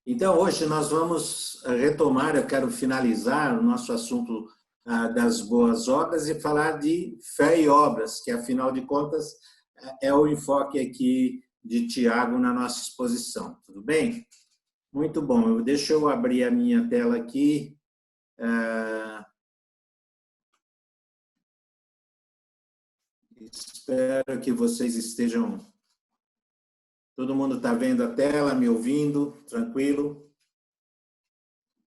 Então, hoje nós vamos retomar, eu quero finalizar o nosso assunto das boas obras e falar de fé e obras, que afinal de contas é o enfoque aqui de Tiago na nossa exposição. Tudo bem? Muito bom. Deixa eu abrir a minha tela aqui. Espero que vocês estejam... Todo mundo está vendo a tela, me ouvindo, tranquilo?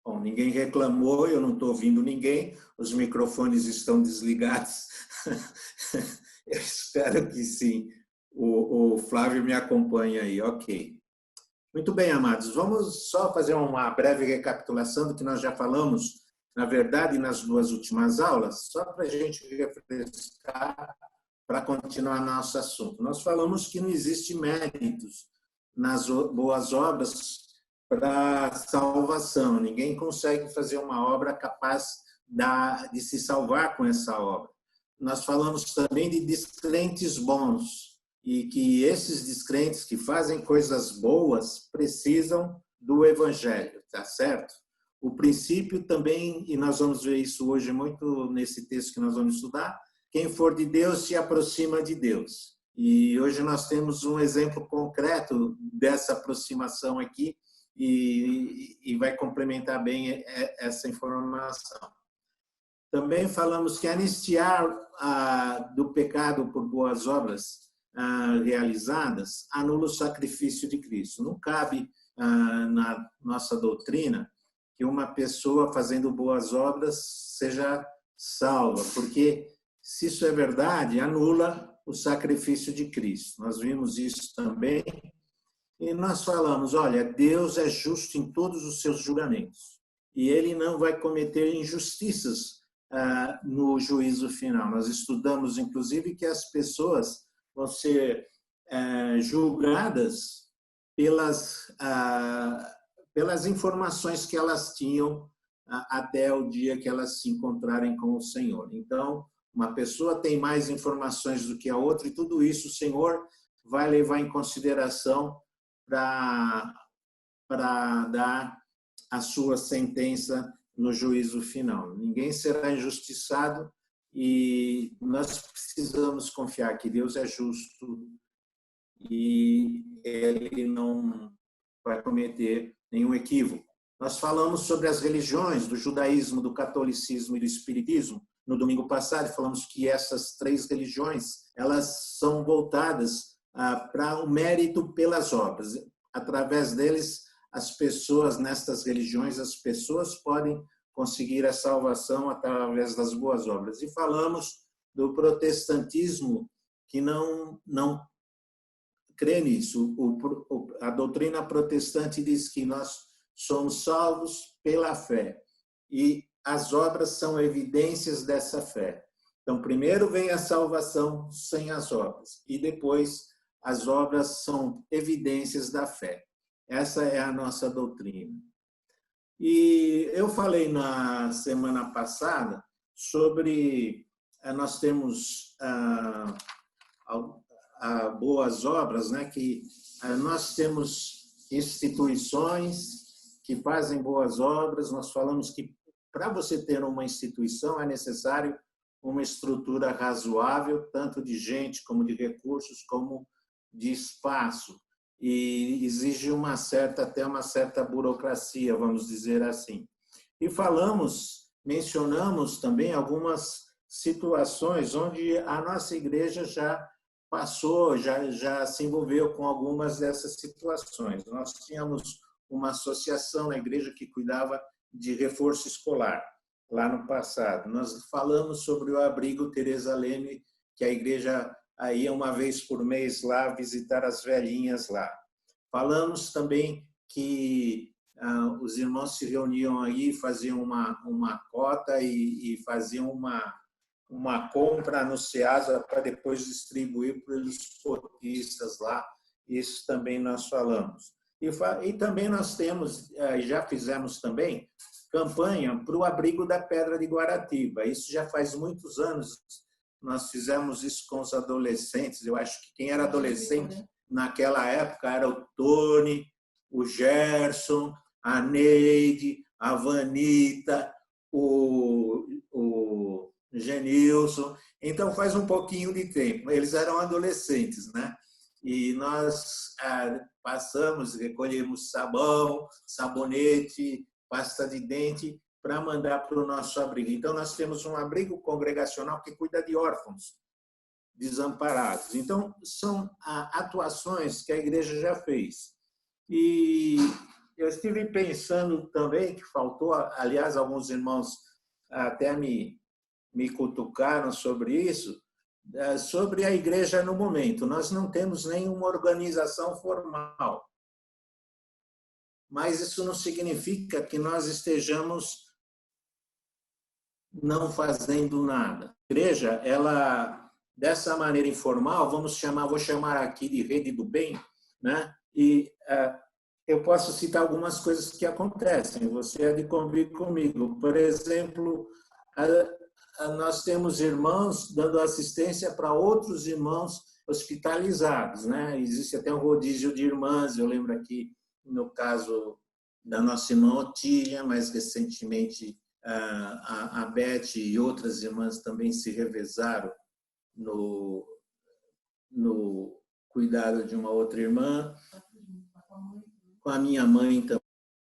Bom, ninguém reclamou, eu não estou ouvindo ninguém, os microfones estão desligados. Eu espero que sim. O Flávio me acompanha aí, ok. Muito bem, amados, vamos só fazer uma breve recapitulação do que nós já falamos, na verdade, nas duas últimas aulas, só para a gente refrescar, para continuar nosso assunto. Nós falamos que não existe méritos nas boas obras para salvação. Ninguém consegue fazer uma obra capaz de se salvar com essa obra. Nós falamos também de descrentes bons e que esses descrentes que fazem coisas boas precisam do evangelho, tá certo? O princípio também, e nós vamos ver isso hoje muito nesse texto que nós vamos estudar, quem for de Deus se aproxima de Deus. E hoje nós temos um exemplo concreto dessa aproximação aqui e vai complementar bem essa informação. Também falamos que anistiar do pecado por boas obras realizadas anula o sacrifício de Cristo. Não cabe na nossa doutrina que uma pessoa fazendo boas obras seja salva, porque se isso é verdade, anula o sacrifício de Cristo. Nós vimos isso também. E nós falamos, olha, Deus é justo em todos os seus julgamentos. E Ele não vai cometer injustiças no juízo final. Nós estudamos, inclusive, que as pessoas vão ser julgadas pelas informações que elas tinham até o dia que elas se encontrarem com o Senhor. Então, uma pessoa tem mais informações do que a outra, e tudo isso o Senhor vai levar em consideração para dar a sua sentença no juízo final. Ninguém será injustiçado e nós precisamos confiar que Deus é justo e Ele não vai cometer nenhum equívoco. Nós falamos sobre as religiões, do judaísmo, do catolicismo e do espiritismo. No domingo passado, falamos que essas três religiões, elas são voltadas para o mérito pelas obras. Através deles, as pessoas, nestas religiões, as pessoas podem conseguir a salvação através das boas obras. E falamos do protestantismo, que não crê nisso. A doutrina protestante diz que nós somos salvos pela fé. E as obras são evidências dessa fé. Então, primeiro vem a salvação sem as obras, e depois as obras são evidências da fé. Essa é a nossa doutrina. E eu falei na semana passada sobre nós temos boas obras, né? Que nós temos instituições que fazem boas obras. Nós falamos que para você ter uma instituição é necessário uma estrutura razoável, tanto de gente como de recursos, como de espaço. E exige até uma certa burocracia, vamos dizer assim. E mencionamos também algumas situações onde a nossa igreja já passou, já se envolveu com algumas dessas situações. Nós tínhamos uma associação na igreja que cuidava de reforço escolar, lá no passado. Nós falamos sobre o abrigo Teresa Leme, que a igreja ia uma vez por mês lá visitar as velhinhas lá. Falamos também que os irmãos se reuniam aí, faziam uma cota e faziam uma compra no Ceasa para depois distribuir para os cotistas lá. Isso também nós falamos. E também nós já fizemos também campanha para o abrigo da Pedra de Guaratiba. Isso já faz muitos anos. nós fizemos isso com os adolescentes. Eu acho que quem era adolescente naquela época era o Tony, o Gerson, a Neide, a Vanita, o Genilson. Então, faz um pouquinho de tempo. Eles eram adolescentes, né? E nós passamos, recolhemos sabão, sabonete, pasta de dente, para mandar para o nosso abrigo. Então, nós temos um abrigo congregacional que cuida de órfãos desamparados. Então, são atuações que a igreja já fez. E eu estive pensando também que faltou, aliás, alguns irmãos até me cutucaram sobre isso, sobre a igreja no momento. Nós não temos nenhuma organização formal, mas isso não significa que nós estejamos não fazendo nada. A igreja, ela, dessa maneira informal, vou chamar aqui de rede do bem, né? E eu posso citar algumas coisas que acontecem, você há de convir comigo. Por exemplo, nós temos irmãos dando assistência para outros irmãos hospitalizados, né? Existe até um rodízio de irmãs, eu lembro aqui, no caso da nossa irmã Otília, mais recentemente a Beth e outras irmãs também se revezaram no cuidado de uma outra irmã, com a minha mãe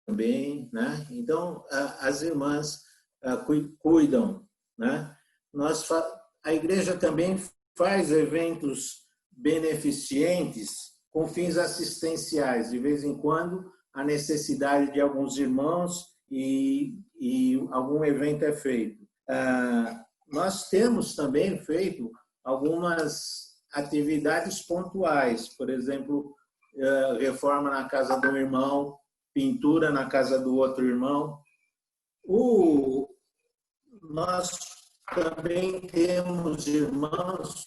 também, né? Então, as irmãs cuidam, né? A igreja também faz eventos beneficentes com fins assistenciais. De vez em quando, a necessidade de alguns irmãos e algum evento é feito. Nós temos também feito algumas atividades pontuais, por exemplo, reforma na casa de um irmão, pintura na casa do outro irmão. Nós também temos irmãos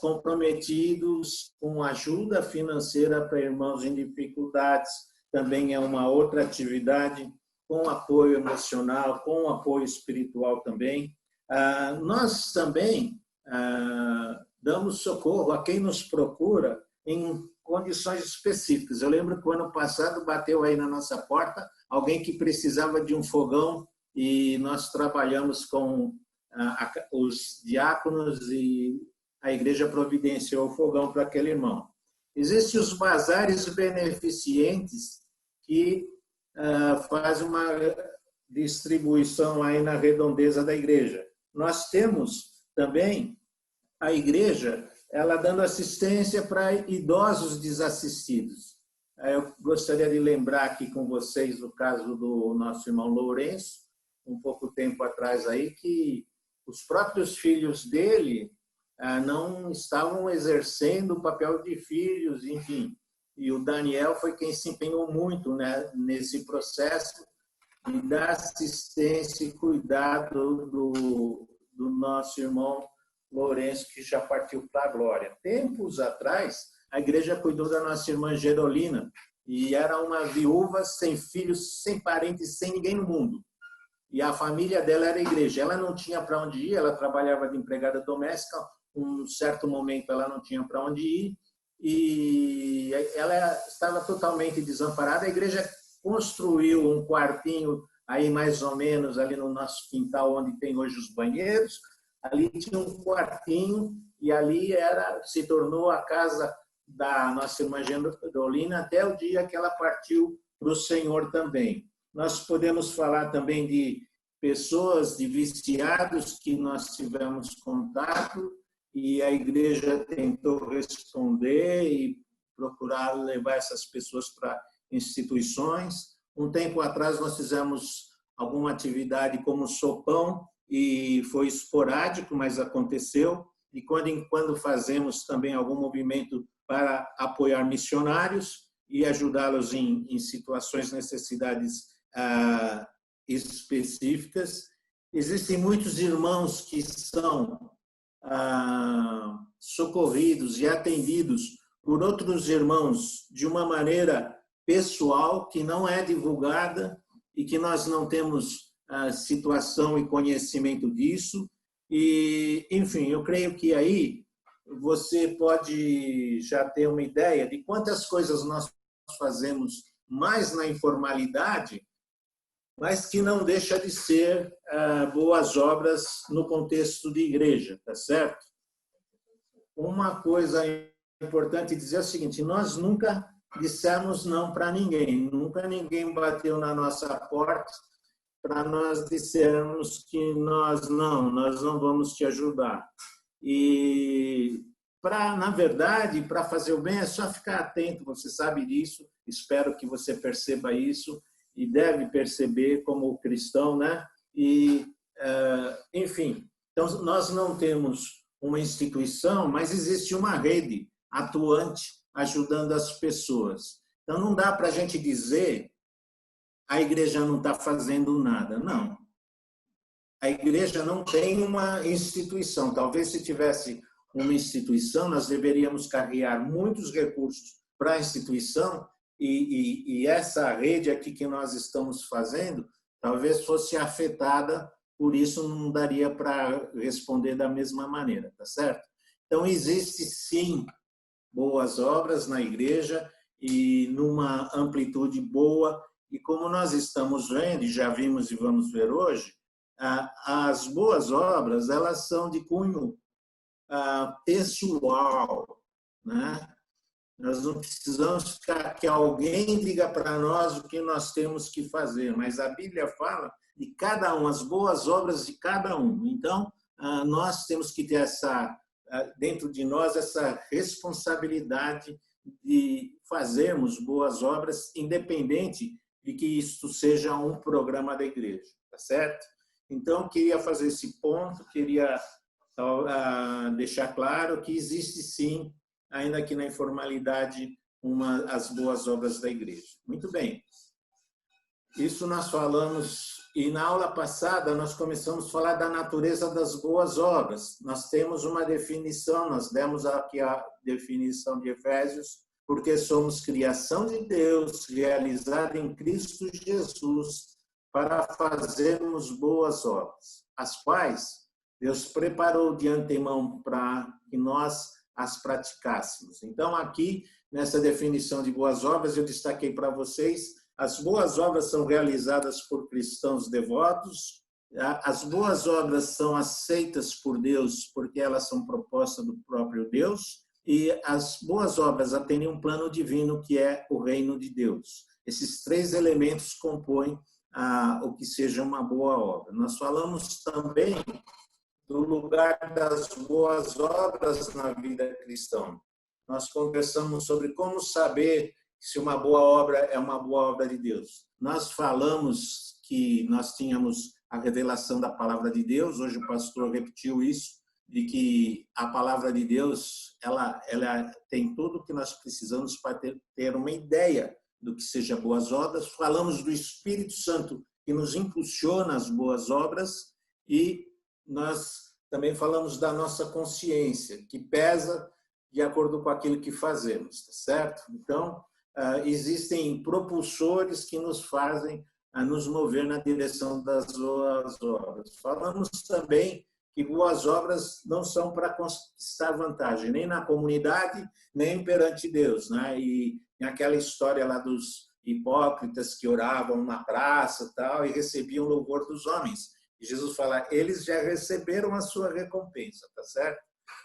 comprometidos com ajuda financeira para irmãos em dificuldades, também é uma outra atividade, com apoio emocional, com apoio espiritual também. Nós também damos socorro a quem nos procura em condições específicas. Eu lembro que o ano passado bateu aí na nossa porta alguém que precisava de um fogão e nós trabalhamos com os diáconos e a igreja providenciou o fogão para aquele irmão. Existem os bazares beneficentes que fazem uma distribuição aí na redondeza da igreja. Nós temos também a igreja ela dando assistência para idosos desassistidos. Eu gostaria de lembrar aqui com vocês o caso do nosso irmão Lourenço, um pouco tempo atrás aí, que os próprios filhos dele não estavam exercendo o papel de filhos, enfim. E o Daniel foi quem se empenhou muito, né, nesse processo de dar assistência e cuidado do nosso irmão Lourenço, que já partiu para a glória. Tempos atrás, a igreja cuidou da nossa irmã Gerolina, e era uma viúva sem filhos, sem parentes, sem ninguém no mundo. E a família dela era a igreja. Ela não tinha para onde ir, ela trabalhava de empregada doméstica, um certo momento ela não tinha para onde ir, e ela estava totalmente desamparada. A igreja construiu um quartinho, aí mais ou menos, ali no nosso quintal, onde tem hoje os banheiros. Ali tinha um quartinho, e ali se tornou a casa da nossa irmã Gerolina até o dia que ela partiu para o Senhor também. Nós podemos falar também de pessoas, de viciados que nós tivemos contato e a igreja tentou responder e procurar levar essas pessoas para instituições. Um tempo atrás nós fizemos alguma atividade como sopão e foi esporádico, mas aconteceu. E quando fazemos também algum movimento para apoiar missionários e ajudá-los em situações, necessidades específicas. Existem muitos irmãos que são socorridos e atendidos por outros irmãos de uma maneira pessoal, que não é divulgada e que nós não temos situação e conhecimento disso. E, enfim, eu creio que aí você pode já ter uma ideia de quantas coisas nós fazemos mais na informalidade, mas que não deixa de ser boas obras no contexto de igreja, tá certo? Uma coisa importante dizer é o seguinte: nós nunca dissemos não para ninguém, nunca ninguém bateu na nossa porta para nós dissermos que nós não vamos te ajudar. E na verdade, para fazer o bem é só ficar atento, você sabe disso, espero que você perceba isso e deve perceber como cristão, né? E enfim, então nós não temos uma instituição, mas existe uma rede atuante ajudando as pessoas. Então não dá para a gente dizer a igreja não está fazendo nada. Não. A igreja não tem uma instituição. Talvez se tivesse uma instituição, nós deveríamos carregar muitos recursos para a instituição e essa rede aqui que nós estamos fazendo talvez fosse afetada, por isso não daria para responder da mesma maneira, tá certo? Então, existe sim boas obras na igreja e numa amplitude boa. E como nós estamos vendo, e já vimos e vamos ver hoje, as boas obras, elas são de cunho pessoal, né? Nós não precisamos que alguém diga para nós o que nós temos que fazer, mas a Bíblia fala de cada um, as boas obras de cada um. Então, nós temos que ter dentro de nós essa responsabilidade de fazermos boas obras, independente de que isto seja um programa da igreja, tá certo? Então, queria fazer esse ponto, queria deixar claro que existe sim, ainda que na informalidade, as boas obras da igreja. Muito bem. Isso nós falamos, e na aula passada nós começamos a falar da natureza das boas obras. Nós temos uma definição, nós demos aqui a definição de Efésios, porque somos criação de Deus, realizada em Cristo Jesus, para fazermos boas obras, as quais Deus preparou de antemão para que nós as praticássemos. Então, aqui, nessa definição de boas obras, eu destaquei para vocês: as boas obras são realizadas por cristãos devotos, as boas obras são aceitas por Deus porque elas são propostas do próprio Deus, e as boas obras atendem um plano divino que é o reino de Deus. Esses três elementos compõem o que seja uma boa obra. Nós falamos também do lugar das boas obras na vida cristã. Nós conversamos sobre como saber se uma boa obra é uma boa obra de Deus. Nós falamos que nós tínhamos a revelação da palavra de Deus, hoje o pastor repetiu isso, de que a palavra de Deus, ela tem tudo o que nós precisamos para ter uma ideia do que seja boas obras. Falamos do Espírito Santo que nos impulsiona as boas obras e nós também falamos da nossa consciência, que pesa de acordo com aquilo que fazemos, tá certo? Então, existem propulsores que nos fazem nos mover na direção das boas obras. Falamos também que boas obras não são para conquistar vantagem, nem na comunidade, nem perante Deus, né? E aquela história lá dos hipócritas que oravam na praça tal, e recebiam louvor dos homens. E Jesus fala, eles já receberam a sua recompensa, tá certo?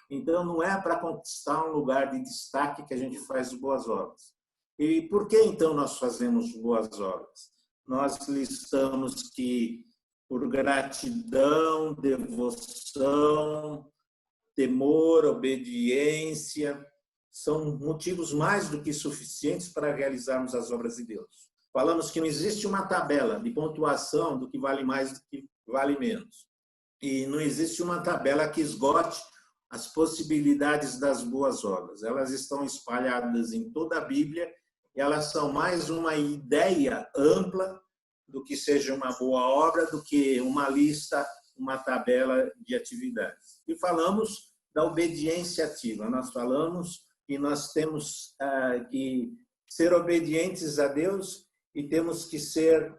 Então, não é para conquistar um lugar de destaque que a gente faz boas obras. E por que, então, nós fazemos boas obras? Nós listamos que por gratidão, devoção, temor, obediência, são motivos mais do que suficientes para realizarmos as obras de Deus. Falamos que não existe uma tabela de pontuação do que vale mais do que vale menos. E não existe uma tabela que esgote as possibilidades das boas obras. Elas estão espalhadas em toda a Bíblia e elas são mais uma ideia ampla do que seja uma boa obra, do que uma lista, uma tabela de atividades. E falamos da obediência ativa. Nós falamos que nós temos que ser obedientes a Deus e temos que ser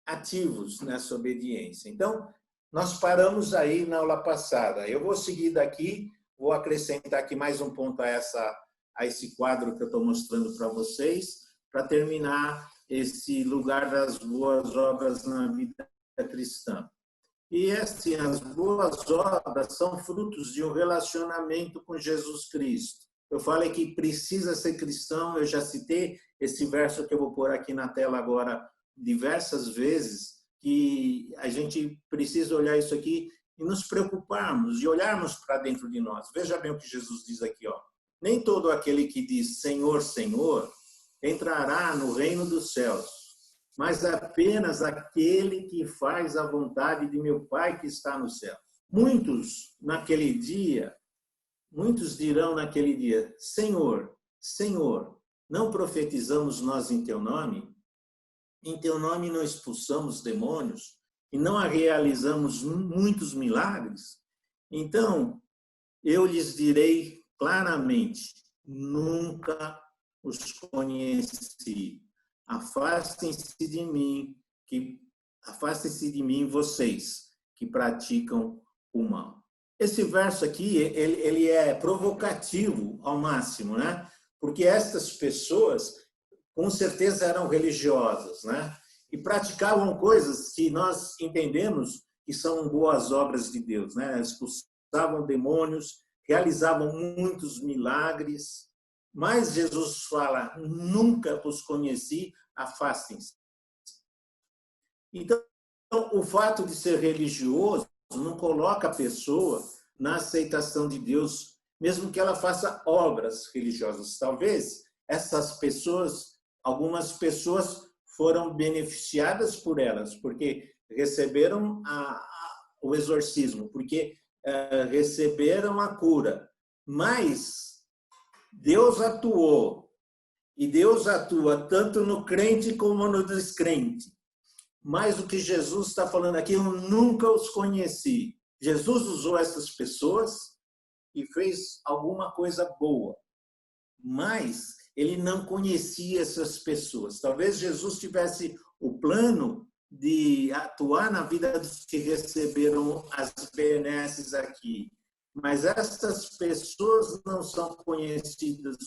ativos nessa obediência. Então, Nós paramos aí na aula passada. Eu vou seguir daqui, vou acrescentar aqui mais um ponto a esse quadro que eu estou mostrando para vocês, para terminar esse lugar das boas obras na vida cristã. E assim, as boas obras são frutos de um relacionamento com Jesus Cristo. Eu falei que precisa ser cristão, eu já citei esse verso que eu vou pôr aqui na tela agora diversas vezes, que a gente precisa olhar isso aqui e nos preocuparmos e olharmos para dentro de nós. Veja bem o que Jesus diz aqui, ó. Nem todo aquele que diz Senhor, Senhor, entrará no reino dos céus, mas apenas aquele que faz a vontade de meu Pai que está no céu. Muitos dirão naquele dia, Senhor, Senhor, não profetizamos nós em teu nome? Em teu nome não expulsamos demônios e não realizamos muitos milagres? Então, eu lhes direi claramente, nunca os conheci. Afastem-se de mim vocês que praticam o mal. Esse verso aqui, ele é provocativo ao máximo, né? Porque estas pessoas com certeza eram religiosas, né? E praticavam coisas que nós entendemos que são boas obras de Deus, né? Expulsavam demônios, realizavam muitos milagres, mas Jesus fala, nunca os conheci, afastem-se. Então, o fato de ser religioso não coloca a pessoa na aceitação de Deus, mesmo que ela faça obras religiosas. Talvez essas pessoas, algumas pessoas foram beneficiadas por elas, porque receberam o exorcismo, porque receberam a cura. Mas Deus atuou, e Deus atua tanto no crente como no descrente. Mas o que Jesus está falando aqui, eu nunca os conheci. Jesus usou essas pessoas e fez alguma coisa boa, mas ele não conhecia essas pessoas. Talvez Jesus tivesse o plano de atuar na vida dos que receberam as benesses aqui, mas essas pessoas não são conhecidas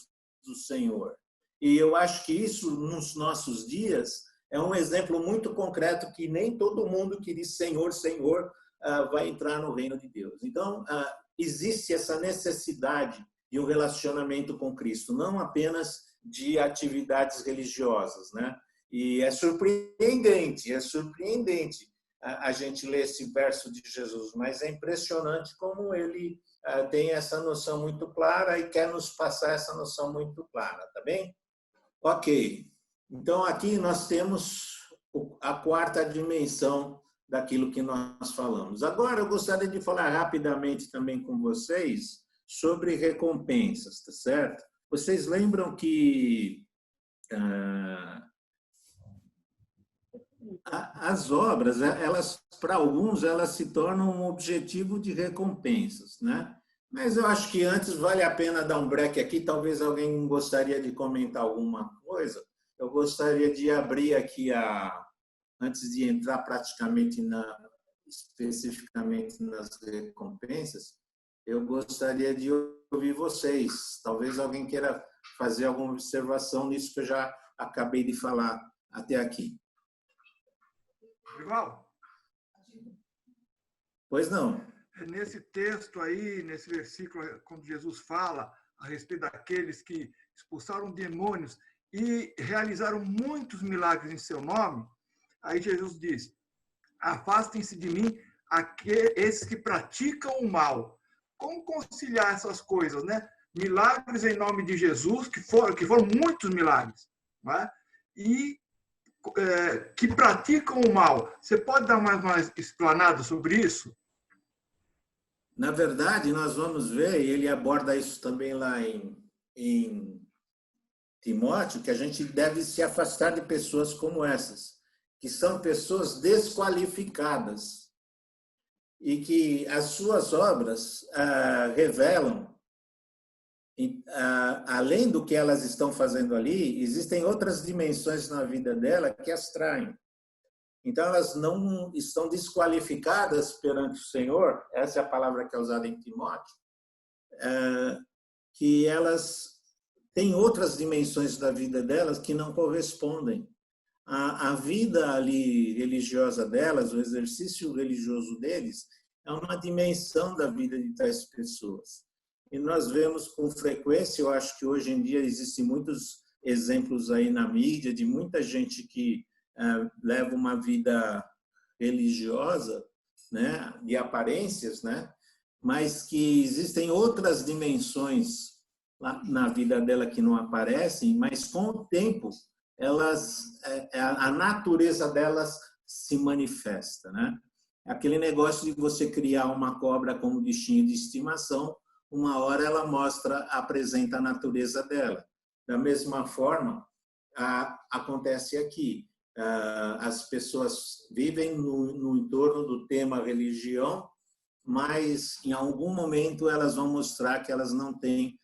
do Senhor. E eu acho que isso, nos nossos dias, é um exemplo muito concreto que nem todo mundo que diz Senhor, Senhor, vai entrar no reino de Deus. Então, existe essa necessidade de um relacionamento com Cristo, não apenas de atividades religiosas, né? E é surpreendente a gente ler esse verso de Jesus, mas é impressionante como ele tem essa noção muito clara e quer nos passar essa noção muito clara, tá bem? Ok. Então, aqui nós temos a quarta dimensão daquilo que nós falamos. Agora, eu gostaria de falar rapidamente também com vocês sobre recompensas, tá certo? Vocês lembram que as obras, elas, para alguns, elas se tornam um objetivo de recompensas, né? Mas eu acho que antes vale a pena dar um break aqui. Talvez alguém gostaria de comentar alguma coisa. Eu gostaria de abrir aqui antes de entrar especificamente nas recompensas, eu gostaria de ouvir vocês. Talvez alguém queira fazer alguma observação nisso que eu já acabei de falar até aqui. Igual? Pois não. Nesse texto aí, nesse versículo, quando Jesus fala a respeito daqueles que expulsaram demônios e realizaram muitos milagres em seu nome, aí Jesus diz, afastem-se de mim esses que praticam o mal. Como conciliar essas coisas, né? Milagres em nome de Jesus, que foram muitos milagres, não é? E que praticam o mal. Você pode dar mais explanado sobre isso? Na verdade, nós vamos ver, e ele aborda isso também lá em Timóteo, que a gente deve se afastar de pessoas como essas, que são pessoas desqualificadas e que as suas obras revelam, além do que elas estão fazendo ali, existem outras dimensões na vida dela que as traem. Então, elas não estão desqualificadas perante o Senhor, essa é a palavra que é usada em Timóteo, que elas têm outras dimensões da vida delas que não correspondem. A vida ali religiosa delas, o exercício religioso deles, é uma dimensão da vida de tais pessoas. E nós vemos com frequência, eu acho que hoje em dia existem muitos exemplos aí na mídia de muita gente que leva uma vida religiosa, né, de aparências, né, mas que existem outras dimensões lá na vida dela que não aparecem, mas com o tempo a natureza delas se manifesta, né? Aquele negócio de você criar uma cobra como bichinho de estimação, uma hora ela apresenta a natureza dela. Da mesma forma, acontece aqui. As pessoas vivem no entorno do tema religião, mas em algum momento elas vão mostrar que elas não têm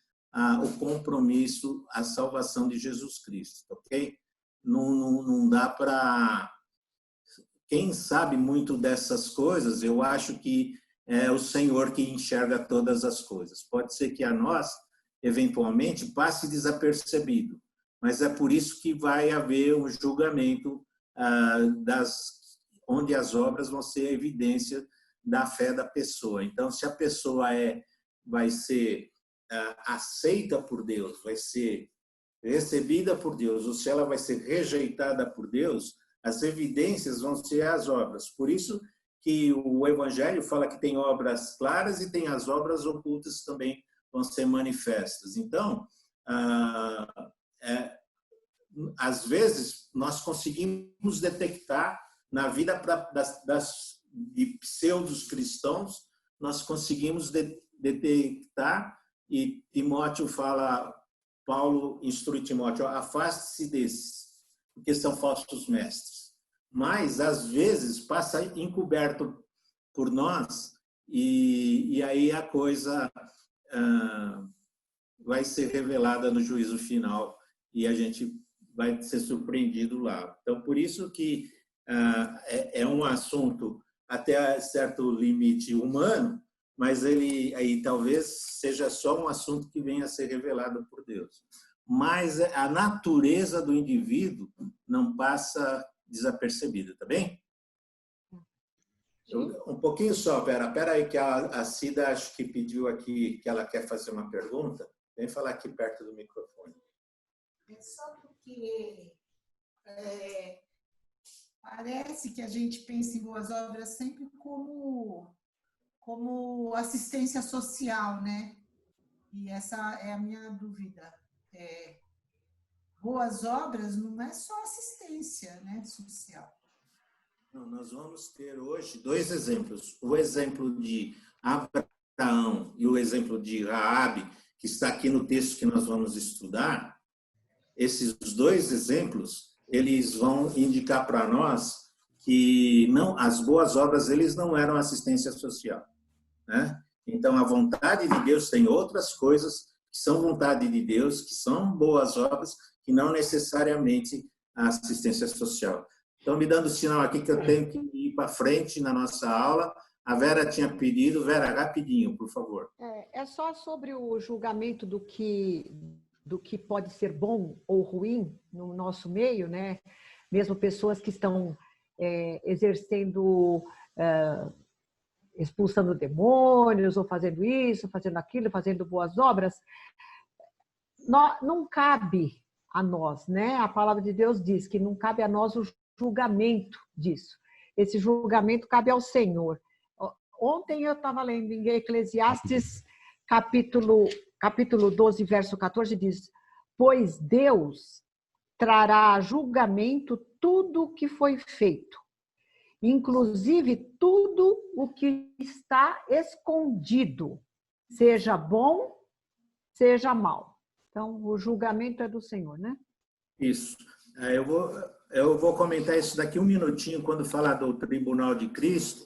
o compromisso, a salvação de Jesus Cristo, ok? Não dá para... Quem sabe muito dessas coisas, eu acho que é o Senhor que enxerga todas as coisas. Pode ser que a nós, eventualmente, passe desapercebido, mas é por isso que vai haver um julgamento onde as obras vão ser evidência da fé da pessoa. Então, se a pessoa vai ser aceita por Deus, vai ser recebida por Deus, ou se ela vai ser rejeitada por Deus, as evidências vão ser as obras. Por isso que o Evangelho fala que tem obras claras e tem as obras ocultas que também vão ser manifestas. Então, às vezes, nós conseguimos detectar na vida de pseudos cristãos, nós conseguimos detectar, e Timóteo fala, Paulo instrui Timóteo, afaste-se desses, porque são falsos mestres. Mas, às vezes, passa encoberto por nós, e aí a coisa vai ser revelada no juízo final, e a gente vai ser surpreendido lá. Então, por isso que é um assunto até certo limite humano, mas ele aí talvez seja só um assunto que venha a ser revelado por Deus. Mas a natureza do indivíduo não passa desapercebida, tá bem? Um pouquinho só, Pera aí que a Cida acho que pediu aqui que ela quer fazer uma pergunta. Vem falar aqui perto do microfone. É só porque parece que a gente pensa em boas obras sempre como assistência social, né? E essa é a minha dúvida. Boas obras não é só assistência, né, social. Não, nós vamos ter hoje dois exemplos. O exemplo de Abraão e o exemplo de Raabe, que está aqui no texto que nós vamos estudar. Esses dois exemplos, eles vão indicar para nós que as boas obras eles não eram assistência social, né? Então, a vontade de Deus tem outras coisas que são vontade de Deus, que são boas obras, que não necessariamente a assistência social. Estão me dando sinal aqui que eu tenho que ir para frente na nossa aula. A Vera tinha pedido. Vera, rapidinho, por favor. É só sobre o julgamento do que pode ser bom ou ruim no nosso meio, né? Mesmo pessoas que estão exercendo, expulsando demônios, ou fazendo isso, fazendo aquilo, fazendo boas obras, não cabe a nós, né? A palavra de Deus diz que não cabe a nós o julgamento disso. Esse julgamento cabe ao Senhor. Ontem eu estava lendo em Eclesiastes, capítulo 12, verso 14, diz: pois Deus trará a julgamento tudo o que foi feito, inclusive tudo o que está escondido, seja bom, seja mal. Então, o julgamento é do Senhor, né? Isso. Eu vou comentar isso daqui um minutinho, quando falar do Tribunal de Cristo,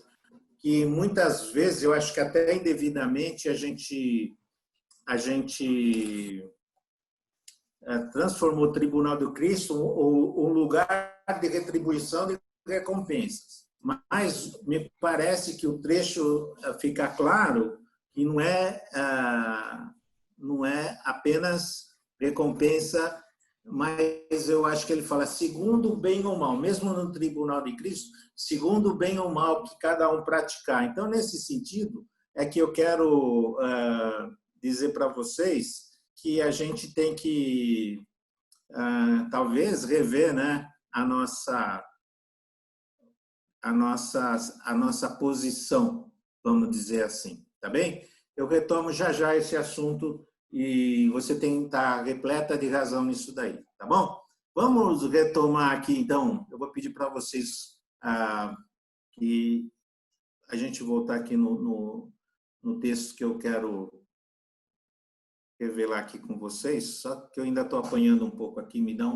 que muitas vezes, eu acho que até indevidamente, a gente transformou o Tribunal do Cristo um lugar de retribuição de recompensas. Mas me parece que o trecho fica claro que não é apenas recompensa, mas eu acho que ele fala segundo o bem ou mal, mesmo no tribunal de Cristo, segundo o bem ou mal que cada um praticar. Então, nesse sentido, é que eu quero dizer para vocês que a gente tem que, talvez, rever, né, a nossa posição, vamos dizer assim, tá bem? Eu retomo já esse assunto e você tem que estar repleta de razão nisso daí, tá bom? Vamos retomar aqui, então. Eu vou pedir para vocês que a gente voltar aqui no texto que eu quero revelar aqui com vocês, só que eu ainda estou apanhando um pouco aqui, me dá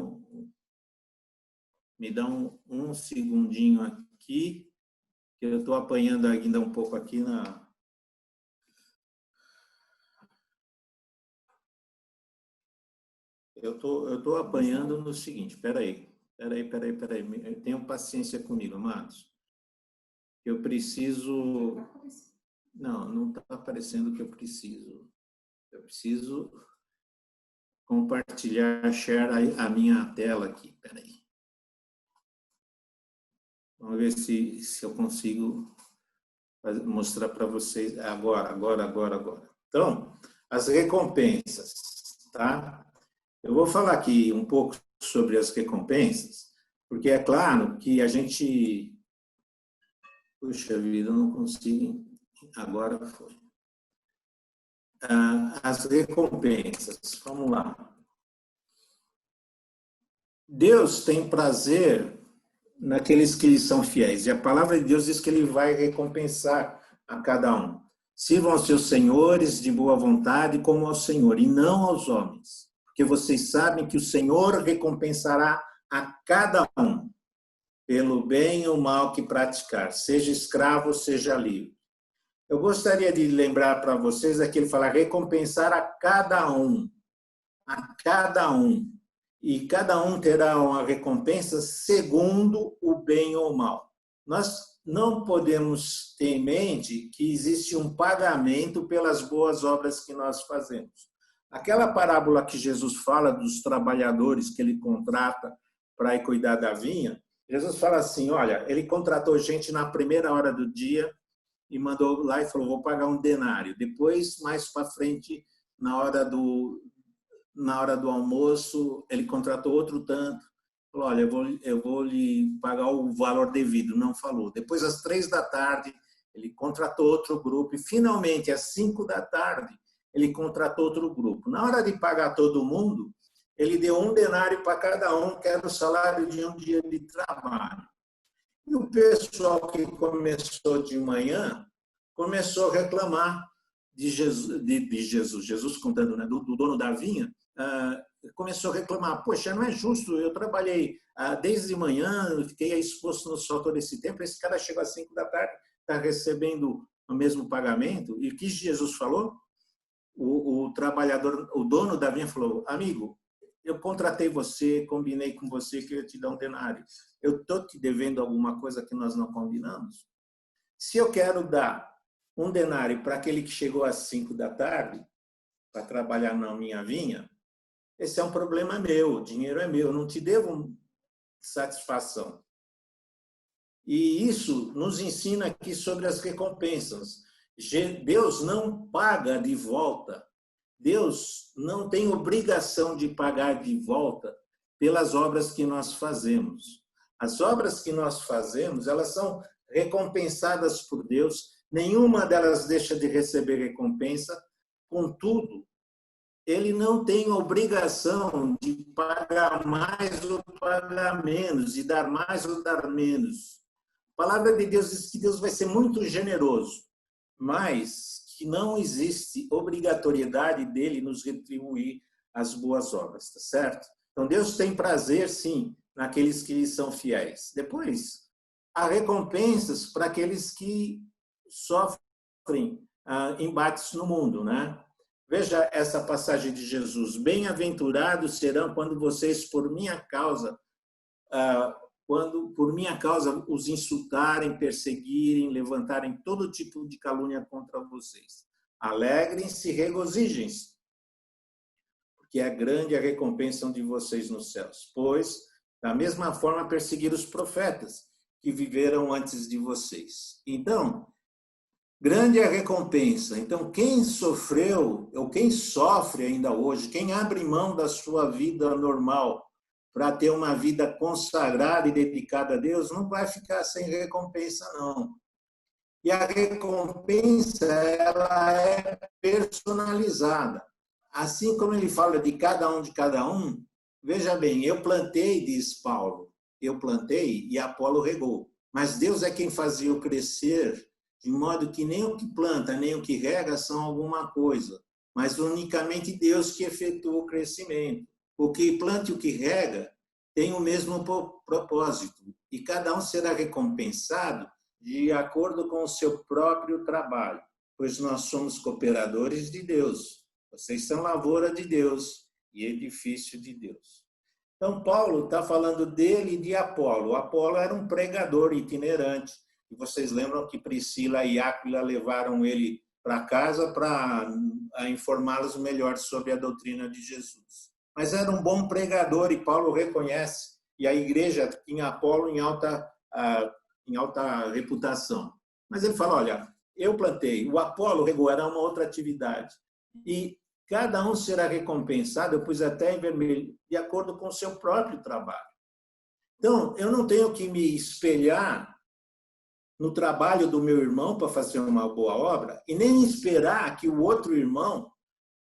um segundinho aqui, que eu estou apanhando ainda um pouco aqui na... Eu tô apanhando no seguinte, peraí. Tenham paciência comigo, amados. Eu preciso... Não está aparecendo o que eu preciso. Eu preciso compartilhar, share a minha tela aqui, peraí. Vamos ver se eu consigo mostrar para vocês agora. Então, as recompensas, tá? Eu vou falar aqui um pouco sobre as recompensas, porque é claro que a gente... Puxa vida, eu não consigo... Agora foi. As recompensas, vamos lá. Deus tem prazer naqueles que lhe são fiéis, e a palavra de Deus diz que ele vai recompensar a cada um. Sirvam aos seus senhores de boa vontade como ao Senhor, e não aos homens, porque vocês sabem que o Senhor recompensará a cada um pelo bem ou mal que praticar, seja escravo, seja livre. Eu gostaria de lembrar para vocês aqui, ele fala recompensar a cada um, e cada um terá uma recompensa segundo o bem ou mal. Nós não podemos ter em mente que existe um pagamento pelas boas obras que nós fazemos. Aquela parábola que Jesus fala dos trabalhadores que ele contrata para ir cuidar da vinha, Jesus fala assim, olha, ele contratou gente na primeira hora do dia e mandou lá e falou, vou pagar um denário. Depois, mais para frente, na hora do almoço, ele contratou outro tanto. Falou, olha, eu vou lhe pagar o valor devido. Não falou. Depois, às 15h, ele contratou outro grupo. E, finalmente, às 17h, ele contratou outro grupo. Na hora de pagar todo mundo, ele deu um denário para cada um, que era o salário de um dia de trabalho. E o pessoal que começou de manhã começou a reclamar de Jesus contando, né, do dono da vinha, começou a reclamar, poxa, não é justo, eu trabalhei desde manhã, fiquei exposto no sol todo esse tempo, esse cara chegou às 17h, está recebendo o mesmo pagamento, e o que Jesus falou? O trabalhador, o dono da vinha falou, amigo, eu contratei você, combinei com você que eu ia te dar um denário. Eu estou te devendo alguma coisa que nós não combinamos? Se eu quero dar um denário para aquele que chegou às 17h para trabalhar na minha vinha, esse é um problema meu, o dinheiro é meu, eu não te devo satisfação. E isso nos ensina aqui sobre as recompensas. Deus não paga de volta. Deus não tem obrigação de pagar de volta pelas obras que nós fazemos. As obras que nós fazemos, elas são recompensadas por Deus, nenhuma delas deixa de receber recompensa, contudo, ele não tem obrigação de pagar mais ou pagar menos, de dar mais ou dar menos. A palavra de Deus diz que Deus vai ser muito generoso, mas que não existe obrigatoriedade dele nos retribuir as boas obras, tá certo? Então, Deus tem prazer, sim, naqueles que são fiéis. Depois, há recompensas para aqueles que sofrem embates no mundo, né? Veja essa passagem de Jesus. Bem-aventurados serão quando vocês, por minha causa, quando, por minha causa, os insultarem, perseguirem, levantarem todo tipo de calúnia contra vocês. Alegrem-se e regozijem-se, porque é grande a recompensa de vocês nos céus. Pois, da mesma forma, perseguiram os profetas que viveram antes de vocês. Então, grande é a recompensa. Então, quem sofreu, ou quem sofre ainda hoje, quem abre mão da sua vida normal para ter uma vida consagrada e dedicada a Deus, não vai ficar sem recompensa, não. E a recompensa, ela é personalizada. Assim como ele fala de cada um, veja bem, eu plantei, diz Paulo, eu plantei e Apolo regou. Mas Deus é quem fazia o crescer, de modo que nem o que planta, nem o que rega são alguma coisa, mas unicamente Deus que efetua o crescimento. O que planta e o que rega tem o mesmo propósito, e cada um será recompensado de acordo com o seu próprio trabalho, pois nós somos cooperadores de Deus. Vocês são lavoura de Deus e edifício de Deus. Então, Paulo está falando dele e de Apolo. Apolo era um pregador itinerante. E vocês lembram que Priscila e Áquila levaram ele para casa para informá-los melhor sobre a doutrina de Jesus. Mas era um bom pregador e Paulo reconhece. E a igreja tinha Apolo em alta reputação. Mas ele fala, olha, eu plantei, o Apolo regou, era uma outra atividade. E cada um será recompensado, eu pus até em vermelho, de acordo com o seu próprio trabalho. Então, eu não tenho que me espelhar no trabalho do meu irmão para fazer uma boa obra e nem esperar que o outro irmão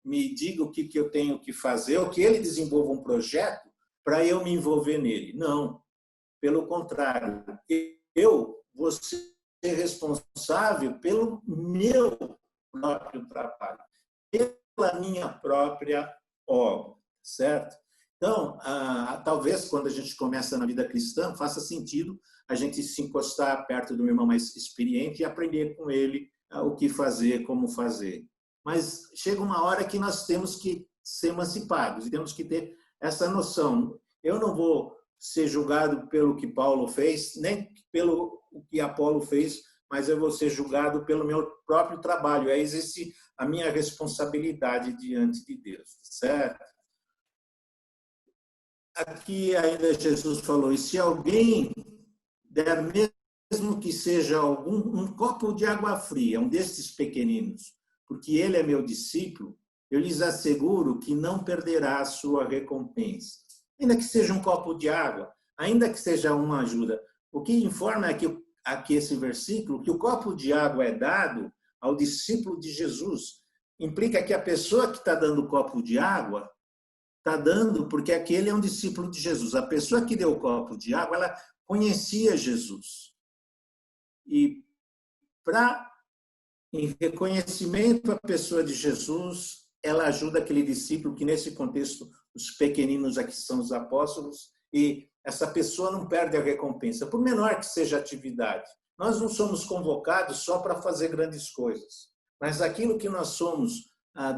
me diga o que eu tenho que fazer ou que ele desenvolva um projeto para eu me envolver nele. Não. Pelo contrário, eu vou ser responsável pelo meu próprio trabalho, pela minha própria obra, certo? Então, talvez quando a gente começa na vida cristã, faça sentido a gente se encostar perto do meu irmão mais experiente e aprender com ele o que fazer, como fazer. Mas chega uma hora que nós temos que ser emancipados e temos que ter essa noção. Eu não vou ser julgado pelo que Paulo fez, nem pelo que Apolo fez, mas eu vou ser julgado pelo meu próprio trabalho. Aí existe a minha responsabilidade diante de Deus, certo? Aqui ainda Jesus falou, e se alguém der mesmo que seja um copo de água fria, um destes pequeninos, porque ele é meu discípulo, eu lhes asseguro que não perderá a sua recompensa. Ainda que seja um copo de água, ainda que seja uma ajuda. O que informa é que aqui esse versículo, que o copo de água é dado ao discípulo de Jesus. Implica que a pessoa que está dando o copo de água está dando porque aquele é um discípulo de Jesus. A pessoa que deu o copo de água, ela conhecia Jesus. E em reconhecimento à pessoa de Jesus, ela ajuda aquele discípulo, que nesse contexto, os pequeninos aqui são os apóstolos, e essa pessoa não perde a recompensa, por menor que seja a atividade. Nós não somos convocados só para fazer grandes coisas, mas aquilo que nós somos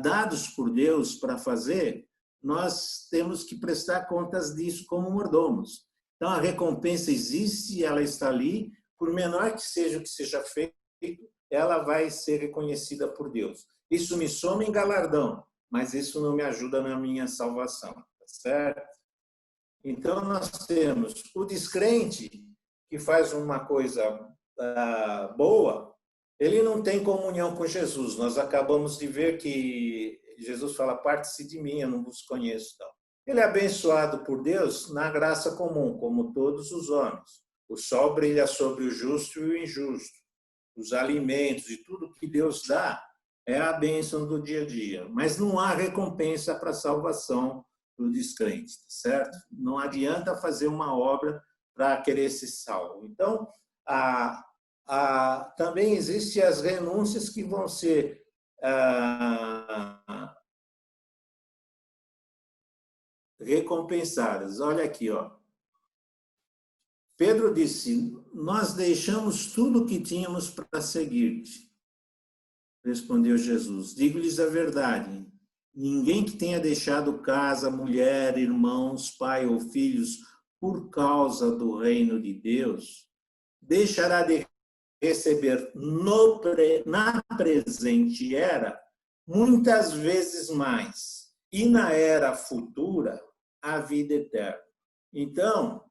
dados por Deus para fazer, nós temos que prestar contas disso como mordomos. Então, a recompensa existe, ela está ali, por menor que seja o que seja feito, ela vai ser reconhecida por Deus. Isso me soma em galardão, mas isso não me ajuda na minha salvação, tá certo? Então, nós temos o descrente, que faz uma coisa boa, ele não tem comunhão com Jesus. Nós acabamos de ver que Jesus fala, parte-se de mim, eu não vos conheço. Então, ele é abençoado por Deus na graça comum, como todos os homens. O sol brilha sobre o justo e o injusto. Os alimentos e tudo que Deus dá é a bênção do dia a dia. Mas não há recompensa para a salvação do descrente, certo? Não adianta fazer uma obra para querer ser salvo. Então, também existem as renúncias que vão ser recompensadas. Olha aqui, ó. Pedro disse, nós deixamos tudo o que tínhamos para seguir-te. Respondeu Jesus, digo-lhes a verdade, ninguém que tenha deixado casa, mulher, irmãos, pai ou filhos, por causa do reino de Deus, deixará de receber na presente era muitas vezes mais, e na era futura a vida eterna. Então,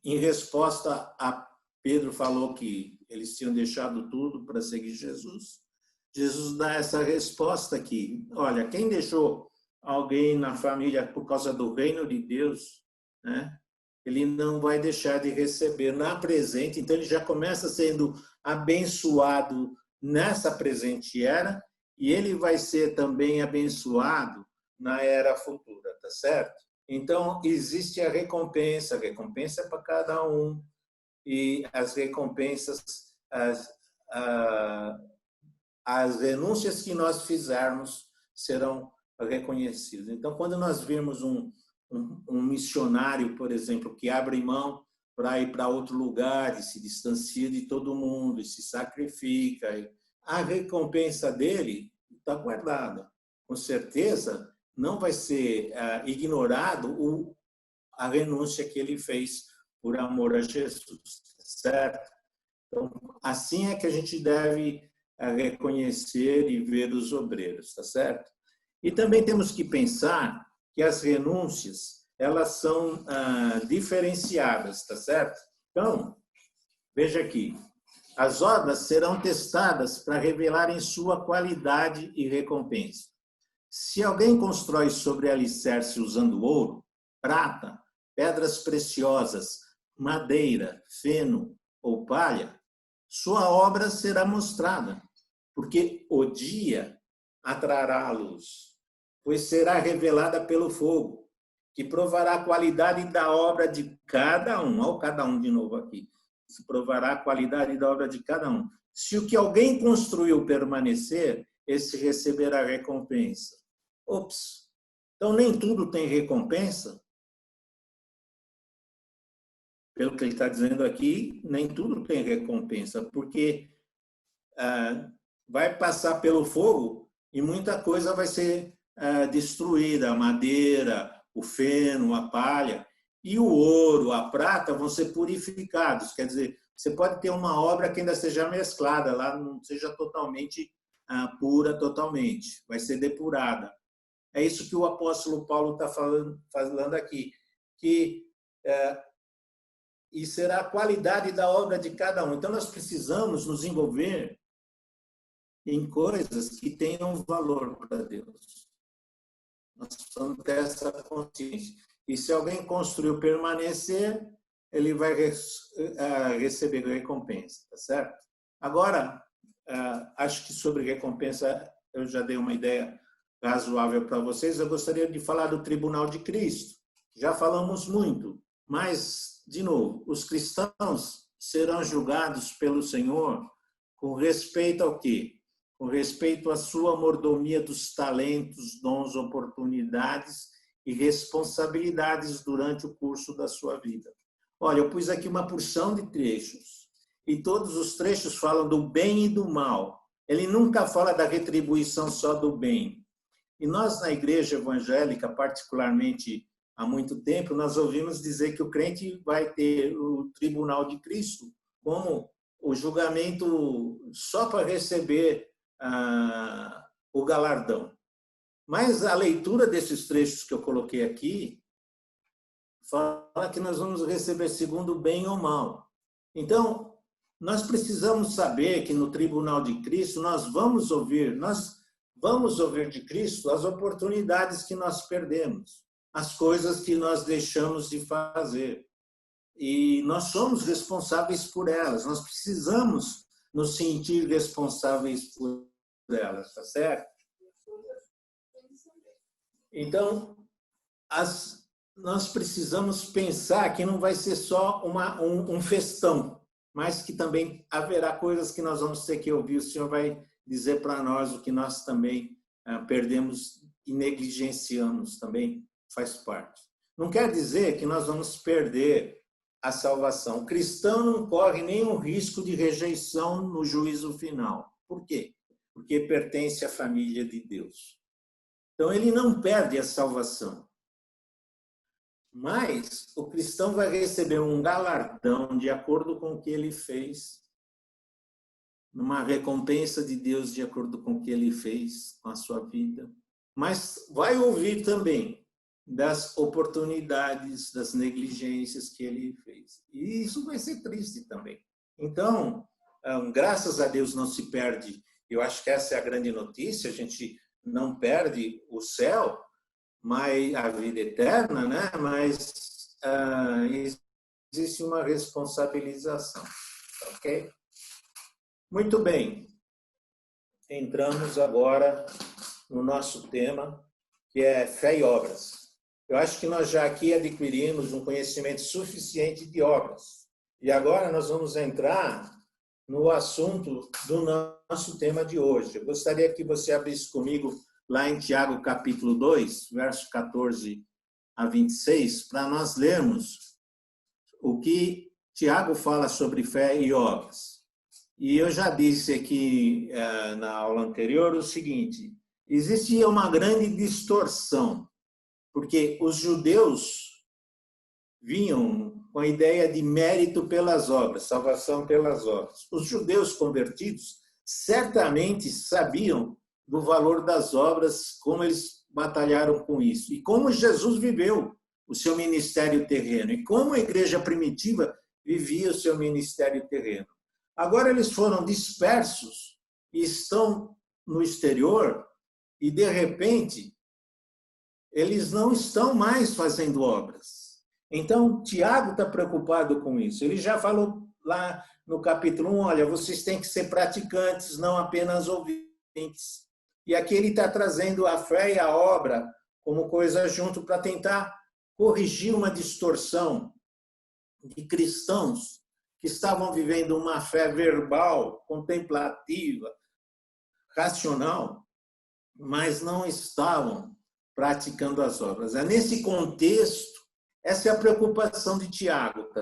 em resposta a Pedro falou que eles tinham deixado tudo para seguir Jesus, Jesus dá essa resposta aqui. Olha, quem deixou alguém na família por causa do reino de Deus, né? Ele não vai deixar de receber na presente, então ele já começa sendo abençoado nessa presente era, e ele vai ser também abençoado na era futura, tá certo? Então, existe a recompensa é para cada um, e as recompensas, as renúncias que nós fizermos serão reconhecidas. Então, quando nós virmos um missionário, por exemplo, que abre mão para ir para outro lugar e se distancia de todo mundo e se sacrifica, a recompensa dele está guardada. Com certeza, não vai ser ignorado a renúncia que ele fez por amor a Jesus, certo? Então, assim é que a gente deve reconhecer e ver os obreiros, tá certo? E também temos que pensar que as renúncias, elas são diferenciadas, tá certo? Então, veja aqui, as obras serão testadas para revelarem sua qualidade e recompensa. Se alguém constrói sobre alicerce usando ouro, prata, pedras preciosas, madeira, feno ou palha, sua obra será mostrada, porque o dia atrará a luz, pois será revelada pelo fogo, que provará a qualidade da obra de cada um. Olha o cada um de novo aqui. Se provará a qualidade da obra de cada um. Se o que alguém construiu permanecer, esse receberá recompensa. Ops! Então, nem tudo tem recompensa? Pelo que ele está dizendo aqui, nem tudo tem recompensa, porque vai passar pelo fogo e muita coisa vai ser destruída, a madeira, o feno, a palha, e o ouro, a prata vão ser purificados. Quer dizer, você pode ter uma obra que ainda seja mesclada, lá não seja totalmente pura, totalmente, vai ser depurada. É isso que o apóstolo Paulo está falando aqui, que e será a qualidade da obra de cada um. Então, nós precisamos nos envolver em coisas que tenham valor para Deus. Nós precisamos ter essa consciência. E se alguém construiu permanecer, ele vai receber recompensa, tá certo? Agora, acho que sobre recompensa eu já dei uma ideia razoável para vocês. Eu gostaria de falar do Tribunal de Cristo. Já falamos muito, mas, de novo, os cristãos serão julgados pelo Senhor com respeito ao quê? Com respeito à sua mordomia dos talentos, dons, oportunidades e responsabilidades durante o curso da sua vida. Olha, eu pus aqui uma porção de trechos, e todos os trechos falam do bem e do mal. Ele nunca fala da retribuição só do bem. E nós, na igreja evangélica, particularmente há muito tempo, nós ouvimos dizer que o crente vai ter o tribunal de Cristo como o julgamento só para receber o galardão. Mas a leitura desses trechos que eu coloquei aqui fala que nós vamos receber segundo o bem ou mal. Então, nós precisamos saber que no tribunal de Cristo nós vamos ouvir de Cristo as oportunidades que nós perdemos, as coisas que nós deixamos de fazer. E nós somos responsáveis por elas, nós precisamos nos sentir responsáveis por elas, tá certo? Então, nós precisamos pensar que não vai ser só um festão, mas que também haverá coisas que nós vamos ter que ouvir. O Senhor vai dizer para nós o que nós também perdemos e negligenciamos, também faz parte. Não quer dizer que nós vamos perder a salvação. O cristão não corre nenhum risco de rejeição no juízo final. Por quê? Porque pertence à família de Deus. Então, ele não perde a salvação. Mas o cristão vai receber um galardão de acordo com o que ele fez, uma recompensa de Deus de acordo com o que ele fez com a sua vida. Mas vai ouvir também das oportunidades, das negligências que ele fez. E isso vai ser triste também. Então, graças a Deus não se perde. Eu acho que essa é a grande notícia, a gente não perde o céu, mas a vida eterna, né? Mas existe uma responsabilização, ok? Muito bem. Entramos agora no nosso tema, que é fé e obras. Eu acho que nós já aqui adquirimos um conhecimento suficiente de obras. E agora nós vamos entrar no assunto do nosso tema de hoje. Eu gostaria que você abrisse comigo lá em Tiago, capítulo 2, verso 14 a 26, para nós lermos o que Tiago fala sobre fé e obras. E eu já disse aqui na aula anterior o seguinte: existia uma grande distorção, porque os judeus vinham com a ideia de mérito pelas obras, salvação pelas obras. Os judeus convertidos certamente sabiam do valor das obras, como eles batalharam com isso, e como Jesus viveu o seu ministério terreno, e como a igreja primitiva vivia o seu ministério terreno. Agora eles foram dispersos e estão no exterior, e de repente eles não estão mais fazendo obras. Então, Tiago está preocupado com isso. Ele já falou lá no capítulo 1, olha, vocês têm que ser praticantes, não apenas ouvintes. E aqui ele está trazendo a fé e a obra como coisa junto para tentar corrigir uma distorção de cristãos que estavam vivendo uma fé verbal, contemplativa, racional, mas não estavam praticando as obras. É nesse contexto, essa é a preocupação de Tiago, tá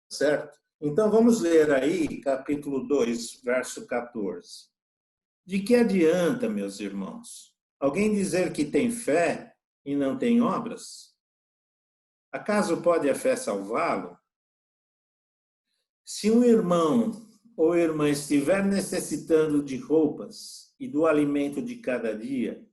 certo? Então vamos ler aí, capítulo 2, verso 14. De que adianta, meus irmãos, alguém dizer que tem fé e não tem obras? Acaso pode a fé salvá-lo? Se um irmão ou irmã estiver necessitando de roupas e do alimento de cada dia,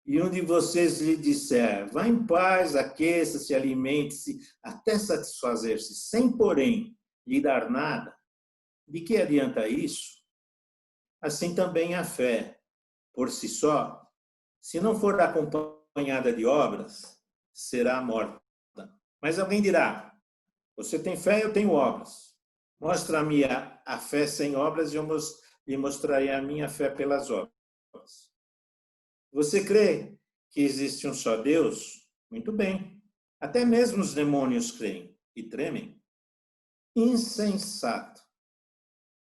e um de vocês lhe disser, vá em paz, aqueça-se, alimente-se, até satisfazer-se, sem, porém, lhe dar nada, de que adianta isso? Assim também a fé, por si só, se não for acompanhada de obras, será morta. Mas alguém dirá, você tem fé, eu tenho obras. Mostra-me a fé sem obras e eu lhe mostrarei a minha fé pelas obras. Você crê que existe um só Deus? Muito bem. Até mesmo os demônios creem e tremem. Insensato.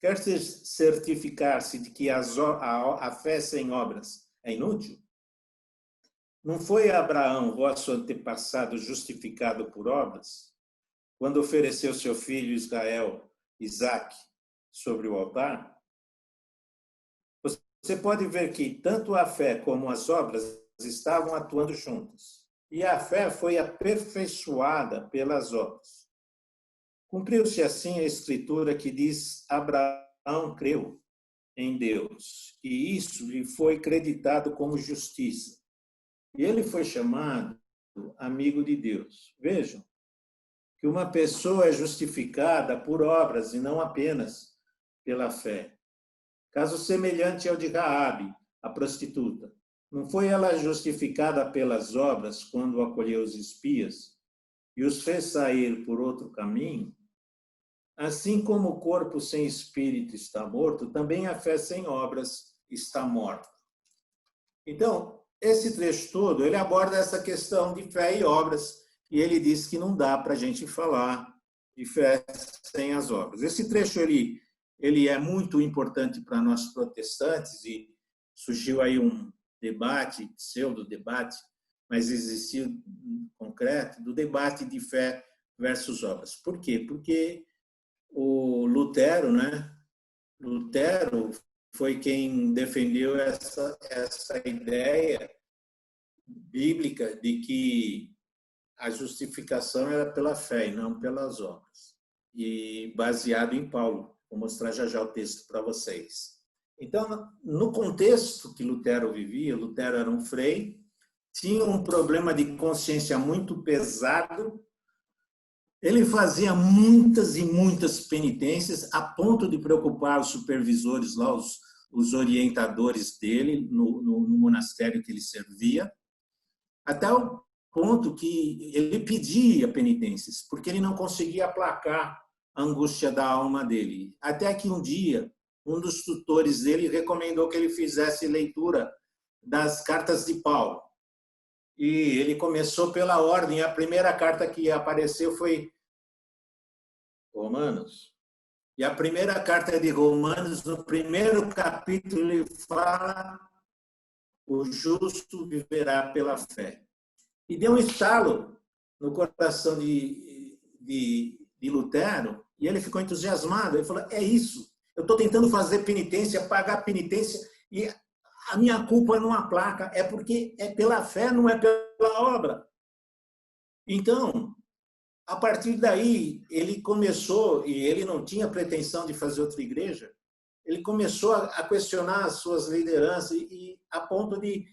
Quer certificar-se de que a fé sem obras é inútil? Não foi Abraão, vosso antepassado, justificado por obras, quando ofereceu seu filho Israel, Isaque, sobre o altar? Você pode ver que tanto a fé como as obras estavam atuando juntas. E a fé foi aperfeiçoada pelas obras. Cumpriu-se assim a escritura que diz: Abraão creu em Deus, e isso lhe foi creditado como justiça. E ele foi chamado amigo de Deus. Vejam que uma pessoa é justificada por obras e não apenas pela fé. Caso semelhante ao de Raabe, a prostituta. Não foi ela justificada pelas obras quando acolheu os espias e os fez sair por outro caminho? Assim como o corpo sem espírito está morto, também a fé sem obras está morta. Então, esse trecho todo, ele aborda essa questão de fé e obras, e ele diz que não dá para a gente falar de fé sem as obras. Esse trecho, ele é muito importante para nós protestantes, e surgiu aí um debate, pseudo-debate, mas existiu um concreto, do debate de fé versus obras. Por quê? Porque o Lutero, né? Lutero foi quem defendeu essa ideia bíblica de que a justificação era pela fé e não pelas obras. E baseado em Paulo. Vou mostrar já já o texto para vocês. Então, no contexto que Lutero vivia, Lutero era um frei, tinha um problema de consciência muito pesado. Ele fazia muitas e muitas penitências, a ponto de preocupar os supervisores lá, os orientadores dele, no monastério que ele servia, até o ponto que ele pedia penitências, porque ele não conseguia aplacar a angústia da alma dele. Até que um dia, um dos tutores dele recomendou que ele fizesse leitura das cartas de Paulo. E ele começou pela ordem. A primeira carta que apareceu foi Romanos. E a primeira carta de Romanos, no primeiro capítulo, ele fala: o justo viverá pela fé. E deu um estalo no coração de Lutero, e ele ficou entusiasmado. Ele falou: é isso, eu estou tentando fazer penitência, pagar penitência, e a minha culpa não aplaca, é porque é pela fé, não é pela obra. Então, a partir daí, ele começou, e ele não tinha pretensão de fazer outra igreja, ele começou a questionar as suas lideranças, e a ponto de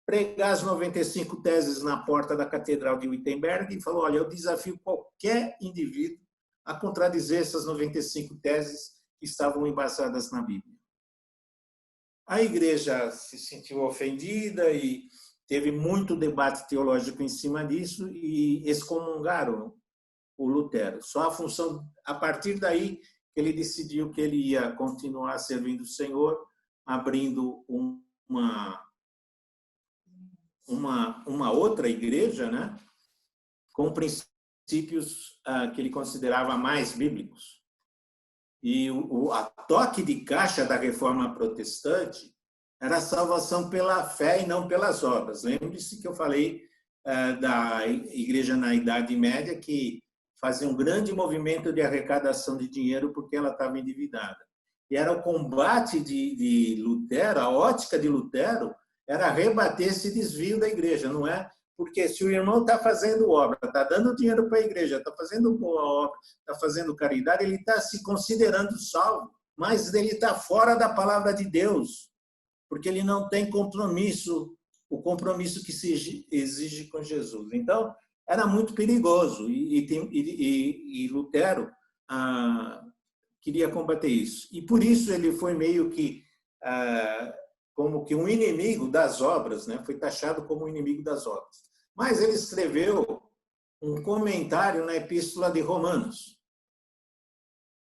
pregar as 95 teses na porta da Catedral de Wittenberg, e falou: olha, eu desafio qualquer indivíduo a contradizer essas 95 teses que estavam embasadas na Bíblia. A igreja se sentiu ofendida e teve muito debate teológico em cima disso e excomungaram o Lutero. Só a partir daí, ele decidiu que ele ia continuar servindo o Senhor, abrindo uma outra igreja, né, com princípios que ele considerava mais bíblicos. E a toque de caixa da Reforma Protestante era a salvação pela fé e não pelas obras. Lembre-se que eu falei da igreja na Idade Média, que fazia um grande movimento de arrecadação de dinheiro porque ela estava endividada. E era o combate de Lutero, a ótica de Lutero, era rebater esse desvio da igreja, não é? Porque se o irmão está fazendo obra, está dando dinheiro para a igreja, está fazendo boa obra, está fazendo caridade, ele está se considerando salvo, mas ele está fora da palavra de Deus, porque ele não tem compromisso, o compromisso que se exige com Jesus. Então, era muito perigoso, e Lutero queria combater isso. E por isso ele foi meio que como que um inimigo das obras, né? Foi taxado como um inimigo das obras. Mas ele escreveu um comentário na Epístola de Romanos.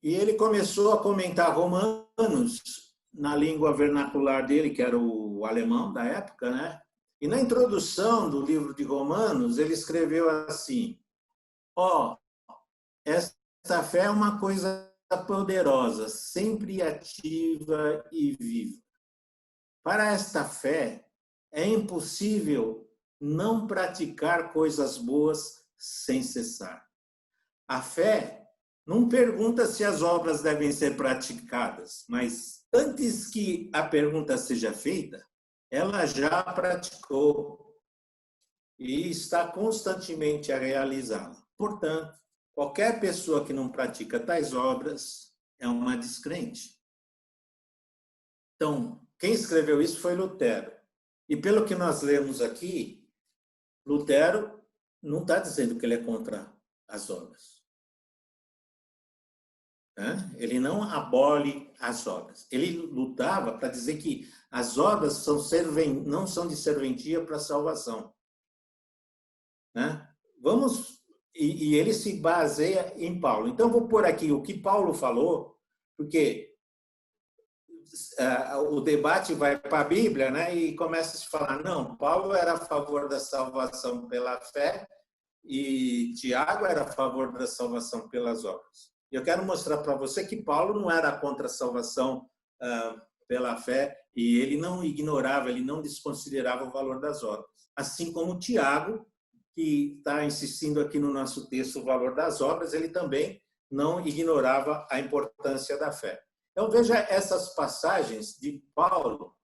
E ele começou a comentar Romanos na língua vernacular dele, que era o alemão da época, né? E na introdução do livro de Romanos, ele escreveu assim: esta fé é uma coisa poderosa, sempre ativa e viva. Para esta fé, é impossível não praticar coisas boas sem cessar. A fé não pergunta se as obras devem ser praticadas, mas antes que a pergunta seja feita, ela já praticou e está constantemente a realizá-la. Portanto, qualquer pessoa que não pratica tais obras é uma descrente. Então, quem escreveu isso foi Lutero. E pelo que nós lemos aqui, Lutero não está dizendo que ele é contra as obras. Ele não abole as obras. Ele lutava para dizer que as obras não são de serventia para a salvação. E ele se baseia em Paulo. Então, vou pôr aqui o que Paulo falou, porque o debate vai para a Bíblia, né? E começa a se falar: não, Paulo era a favor da salvação pela fé e Tiago era a favor da salvação pelas obras. Eu quero mostrar para você que Paulo não era contra a salvação pela fé e ele não ignorava, ele não desconsiderava o valor das obras. Assim como Tiago, que está insistindo aqui no nosso texto o valor das obras, ele também não ignorava a importância da fé. Então, veja essas passagens de Paulo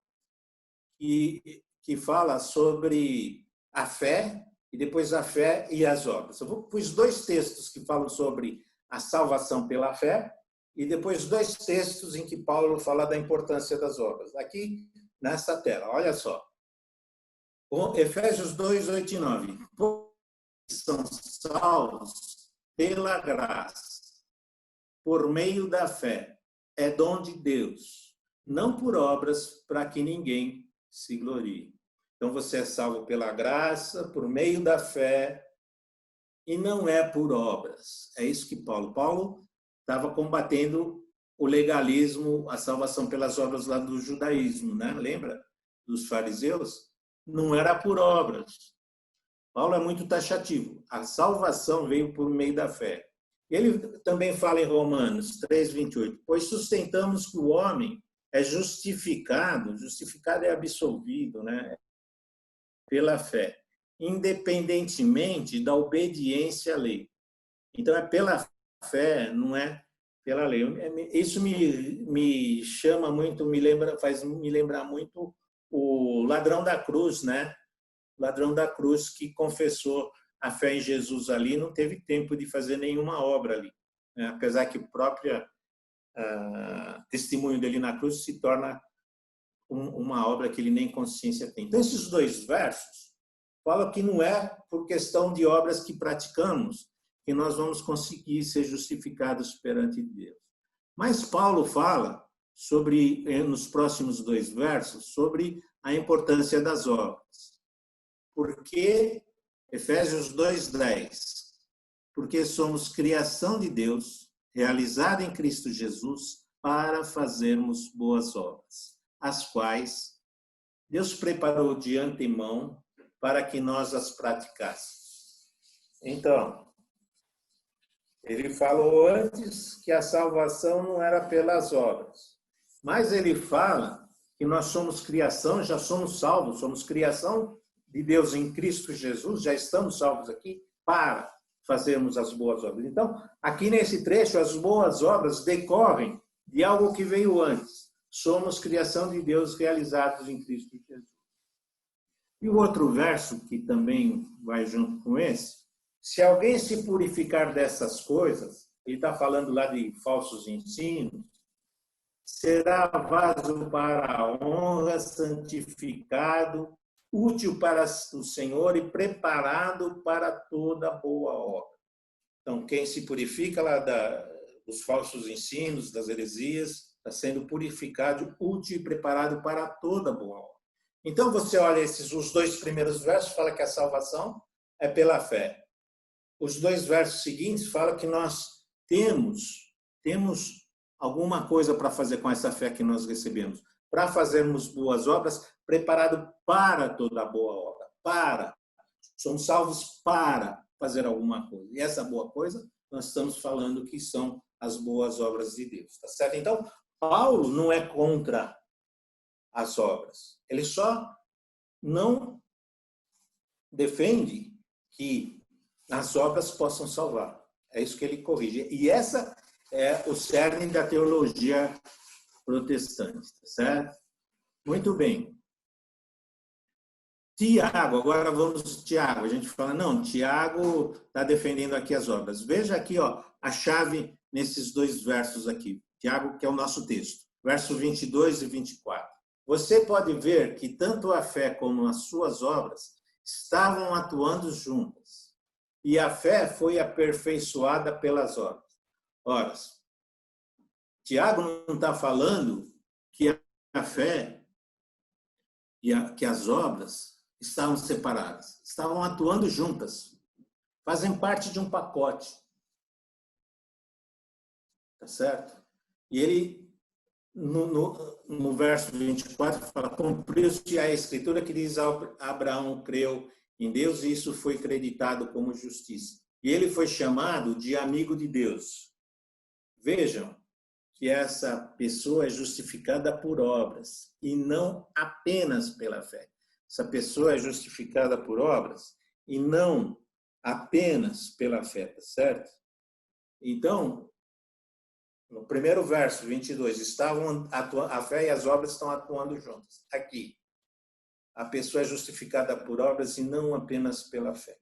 que fala sobre a fé e depois a fé e as obras. Eu pus 2 textos que falam sobre a salvação pela fé e depois 2 textos em que Paulo fala da importância das obras. Aqui nessa tela, olha só. Efésios 2, 8 e 9. São salvos pela graça, por meio da fé. É dom de Deus, não por obras, para que ninguém se glorie. Então você é salvo pela graça, por meio da fé, e não é por obras. É isso que Paulo estava combatendo o legalismo, a salvação pelas obras lá do judaísmo, né? Lembra dos fariseus? Não era por obras. Paulo é muito taxativo. A salvação veio por meio da fé. Ele também fala em Romanos 3, 28, pois sustentamos que o homem é justificado é absolvido, né? Pela fé, independentemente da obediência à lei. Então, é pela fé, não é pela lei. Isso me chama muito, faz me lembrar muito o ladrão da cruz, né? O ladrão da cruz que confessou a fé em Jesus ali, não teve tempo de fazer nenhuma obra ali, né? Apesar que o próprio testemunho dele na cruz se torna uma obra que ele nem consciência tem. Então, esses 2 versos falam que não é por questão de obras que praticamos que nós vamos conseguir ser justificados perante Deus. Mas Paulo fala sobre, nos próximos 2 versos, sobre a importância das obras. Porque Efésios 2:10, porque somos criação de Deus, realizada em Cristo Jesus, para fazermos boas obras, as quais Deus preparou de antemão para que nós as praticássemos. Então, ele falou antes que a salvação não era pelas obras, mas ele fala que nós somos criação, já somos salvos, somos criação de Deus em Cristo Jesus, já estamos salvos aqui para fazermos as boas obras. Então, aqui nesse trecho, as boas obras decorrem de algo que veio antes. Somos criação de Deus realizados em Cristo Jesus. E o outro verso, que também vai junto com esse, se alguém se purificar dessas coisas, ele está falando lá de falsos ensinos, será vaso para a honra, santificado, útil para o Senhor e preparado para toda boa obra. Então, quem se purifica lá dos falsos ensinos, das heresias, está sendo purificado, útil e preparado para toda boa obra. Então, você olha os 2 primeiros versos, fala que a salvação é pela fé. Os 2 versos seguintes falam que nós temos alguma coisa para fazer com essa fé que nós recebemos, para fazermos boas obras, preparado para toda boa obra, somos salvos para fazer alguma coisa. E essa boa coisa, nós estamos falando que são as boas obras de Deus, tá certo? Então, Paulo não é contra as obras, ele só não defende que as obras possam salvar. É isso que ele corrige. E essa é o cerne da teologia protestante, tá certo? Muito bem. Tiago, agora vamos Tiago. A gente fala, não, Tiago está defendendo aqui as obras. Veja aqui, ó, a chave nesses 2 versos aqui. Tiago, que é o nosso texto. Versos 22 e 24. Você pode ver que tanto a fé como as suas obras estavam atuando juntas. E a fé foi aperfeiçoada pelas obras. Ora, Tiago não está falando que a fé e que as obras estavam separadas, estavam atuando juntas, fazem parte de um pacote. Tá certo? E ele, no verso 24, fala, cumpriu-se a escritura que diz, Abraão creu em Deus e isso foi creditado como justiça. E ele foi chamado de amigo de Deus. Vejam que essa pessoa é justificada por obras e não apenas pela fé. Essa pessoa é justificada por obras e não apenas pela fé, tá certo? Então, no primeiro verso, 22, a fé e as obras estão atuando juntas. Aqui, a pessoa é justificada por obras e não apenas pela fé.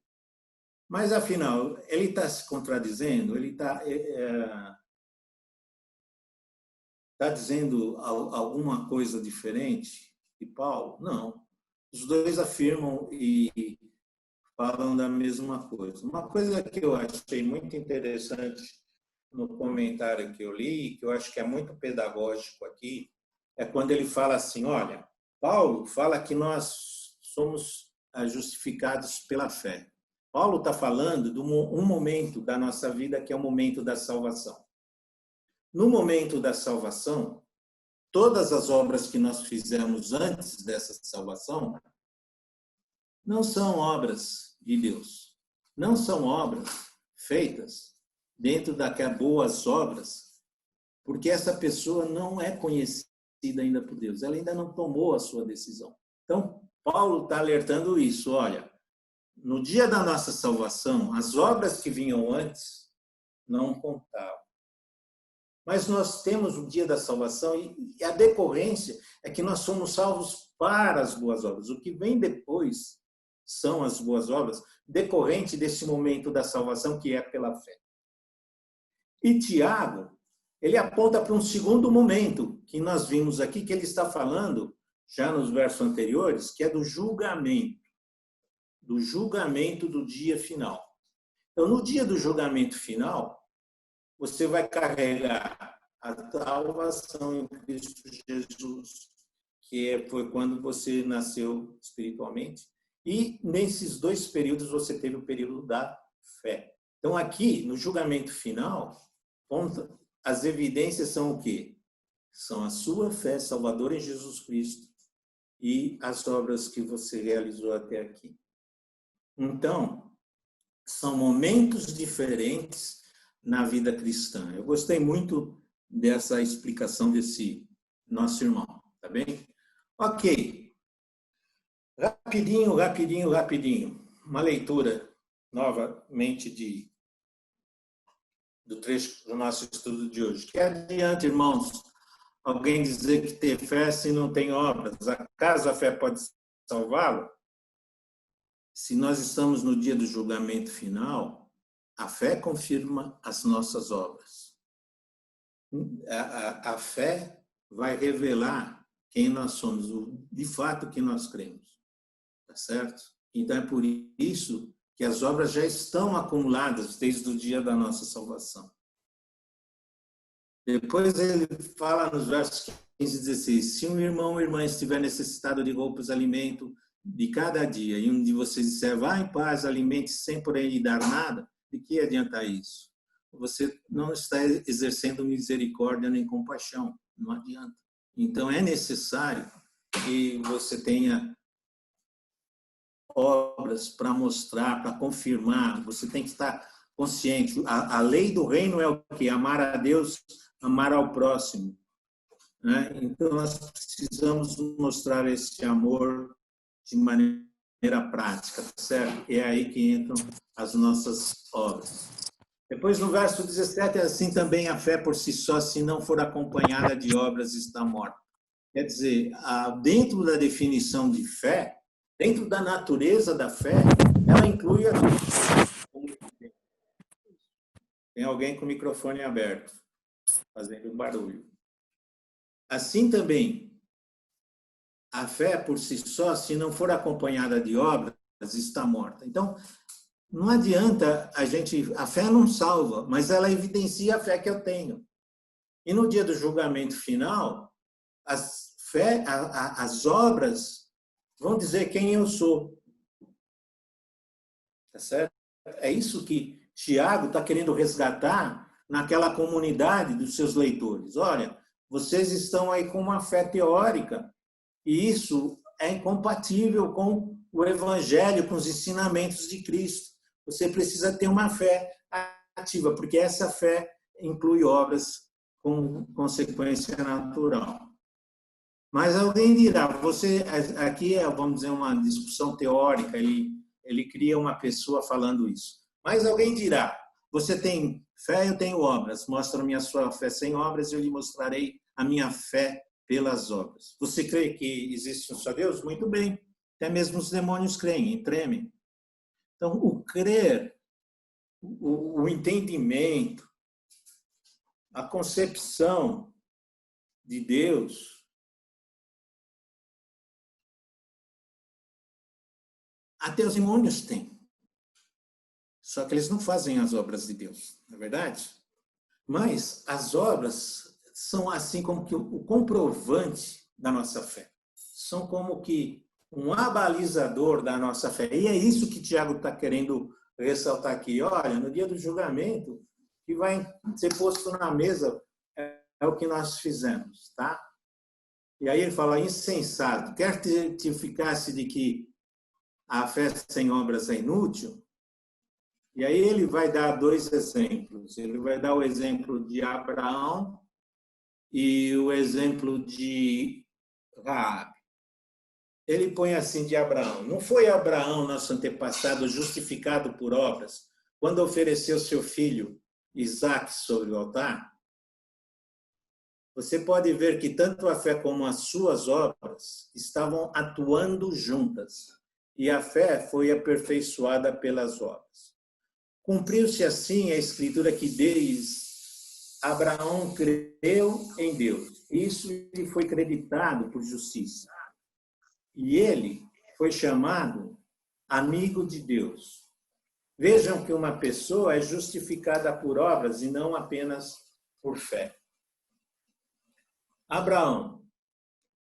Mas, afinal, ele está se contradizendo? Ele está dizendo alguma coisa diferente de Paulo? Não. Os dois afirmam e falam da mesma coisa. Uma coisa que eu achei muito interessante no comentário que eu li, que eu acho que é muito pedagógico aqui, é quando ele fala assim, olha, Paulo fala que nós somos justificados pela fé. Paulo está falando de um momento da nossa vida que é o momento da salvação. No momento da salvação, todas as obras que nós fizemos antes dessa salvação não são obras de Deus. Não são obras feitas dentro daquelas boas obras, porque essa pessoa não é conhecida ainda por Deus. Ela ainda não tomou a sua decisão. Então, Paulo está alertando isso. Olha, no dia da nossa salvação, as obras que vinham antes não contavam. Mas nós temos o dia da salvação e a decorrência é que nós somos salvos para as boas obras. O que vem depois são as boas obras, decorrente desse momento da salvação que é pela fé. E Tiago, ele aponta para um segundo momento que nós vimos aqui, que ele está falando, já nos versos anteriores, que é do julgamento do dia final. Então, no dia do julgamento final, você vai carregar a salvação em Cristo Jesus, que foi quando você nasceu espiritualmente, e nesses dois períodos você teve o período da fé. Então, aqui, no julgamento final, as evidências são o quê? São a sua fé salvadora em Jesus Cristo e as obras que você realizou até aqui. Então, são momentos diferentes na vida cristã. Eu gostei muito dessa explicação desse nosso irmão, tá bem? Ok. Rapidinho. Uma leitura novamente do trecho do nosso estudo de hoje. Que adianta, irmãos, alguém dizer que ter fé se não tem obras? Acaso a fé pode salvá-lo? Se nós estamos no dia do julgamento final, a fé confirma as nossas obras. A fé vai revelar quem nós somos, de fato que nós cremos. Tá certo? Então é por isso que as obras já estão acumuladas desde o dia da nossa salvação. Depois ele fala nos versos 15 e 16, se um irmão ou irmã estiver necessitado de roupas, alimento de cada dia, e um de vocês disser, vá em paz, alimente-se sem porém lhe dar nada, de que adianta isso? Você não está exercendo misericórdia nem compaixão, não adianta. Então é necessário que você tenha obras para mostrar, para confirmar, você tem que estar consciente. A lei do reino é o quê? Amar a Deus, amar ao próximo. Né? Então, nós precisamos mostrar esse amor de maneira prática, certo? É aí que entram as nossas obras. Depois, no verso 17, assim também a fé por si só, se não for acompanhada de obras, está morta. Quer dizer, dentro da definição de fé, dentro da natureza da fé, ela inclui a... Tem alguém com o microfone aberto, fazendo barulho. Assim também, a fé por si só, se não for acompanhada de obras, está morta. Então, não adianta a fé não salva, mas ela evidencia a fé que eu tenho. E no dia do julgamento final, as obras vão dizer quem eu sou. Tá certo? É isso que Tiago está querendo resgatar naquela comunidade dos seus leitores. Olha, vocês estão aí com uma fé teórica e isso é incompatível com o Evangelho, com os ensinamentos de Cristo. Você precisa ter uma fé ativa, porque essa fé inclui obras com consequência natural. Mas alguém dirá, aqui é, vamos dizer, uma discussão teórica, ele cria uma pessoa falando isso. Mas alguém dirá, você tem fé, eu tenho obras. Mostra-me a sua fé sem obras, eu lhe mostrarei a minha fé pelas obras. Você crê que existe um só Deus? Muito bem. Até mesmo os demônios creem e tremem. Então, o crer, o entendimento, a concepção de Deus, até os demônios têm. Só que eles não fazem as obras de Deus, não é verdade? Mas as obras são assim como que o comprovante da nossa fé. São como que um abalizador da nossa fé. E é isso que Tiago está querendo ressaltar aqui. Olha, no dia do julgamento, que vai ser posto na mesa é o que nós fizemos, tá? E aí ele fala, insensato, quer testificar-se de que a fé sem obras é inútil? E aí ele vai dar dois exemplos. Ele vai dar o exemplo de Abraão e o exemplo de Raabe. Ele põe assim de Abraão. Não foi Abraão, nosso antepassado, justificado por obras, quando ofereceu seu filho Isaque sobre o altar? Você pode ver que tanto a fé como as suas obras estavam atuando juntas, e a fé foi aperfeiçoada pelas obras. Cumpriu-se assim a escritura que diz: Abraão creu em Deus. Isso lhe foi creditado por justiça. E ele foi chamado amigo de Deus. Vejam que uma pessoa é justificada por obras e não apenas por fé. Abraão,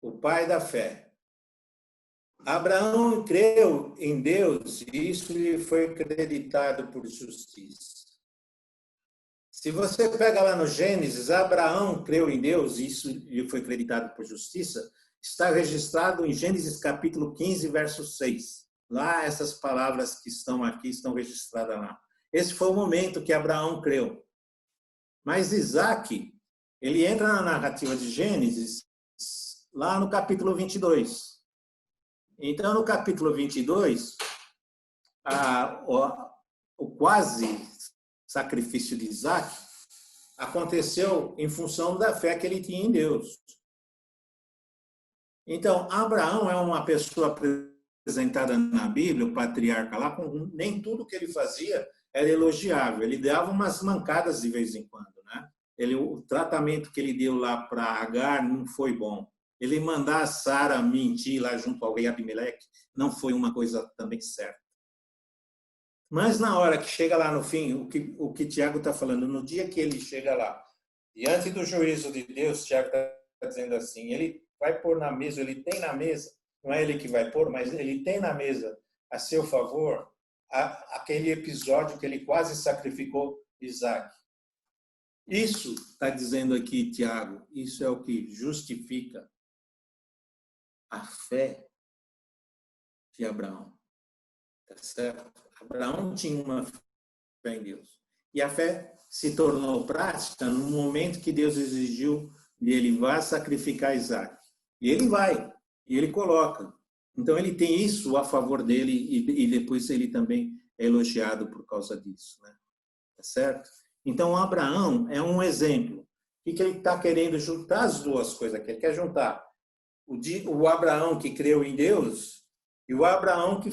o pai da fé. Abraão creu em Deus e isso lhe foi creditado por justiça. Se você pega lá no Gênesis, Abraão creu em Deus e isso lhe foi creditado por justiça, está registrado em Gênesis capítulo 15, verso 6. Lá essas palavras que estão aqui estão registradas lá. Esse foi o momento que Abraão creu. Mas Isaque, ele entra na narrativa de Gênesis lá no capítulo 22. Então, no capítulo 22, o quase sacrifício de Isaque aconteceu em função da fé que ele tinha em Deus. Então, Abraão é uma pessoa apresentada na Bíblia, o patriarca lá, com nem tudo que ele fazia era elogiável. Ele dava umas mancadas de vez em quando, né? O tratamento que ele deu lá para Agar não foi bom. Ele mandar Sara mentir lá junto ao rei Abimeleque não foi uma coisa também certa. Mas na hora que chega lá no fim, o que Tiago está falando, no dia que ele chega lá, diante do juízo de Deus, Tiago está dizendo assim, ele vai pôr na mesa, ele tem na mesa, não é ele que vai pôr, mas ele tem na mesa a seu favor aquele episódio que ele quase sacrificou Isaque. Isso está dizendo aqui, Tiago, isso é o que justifica a fé de Abraão. Tá certo? Abraão tinha uma fé em Deus. E a fé se tornou prática no momento que Deus exigiu dele vá sacrificar Isaque. E ele vai, e ele coloca. Então ele tem isso a favor dele e depois ele também é elogiado por causa disso, né? Tá certo? Então Abraão é um exemplo. O que ele está querendo juntar as duas coisas aqui? Ele quer juntar o Abraão que creu em Deus e o Abraão que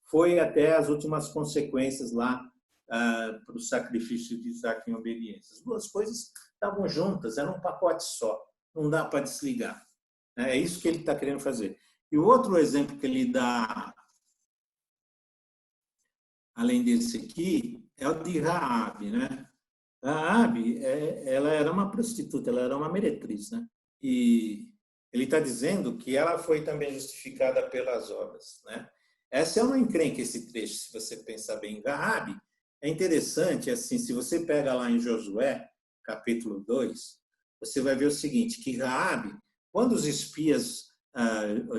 foi até as últimas consequências lá para o sacrifício de Isaque em obediência. As duas coisas estavam juntas, eram um pacote só, não dá para desligar. É isso que ele está querendo fazer. E o outro exemplo que ele dá, além desse aqui, é o de Raabe, né? Raabe, ela era uma prostituta, ela era uma meretriz, né? E ele está dizendo que ela foi também justificada pelas obras, né? Essa é uma encrenca, esse trecho, se você pensar bem. Raabe é interessante, assim, se você pega lá em Josué, capítulo 2, você vai ver o seguinte, que Raabe, quando os espias,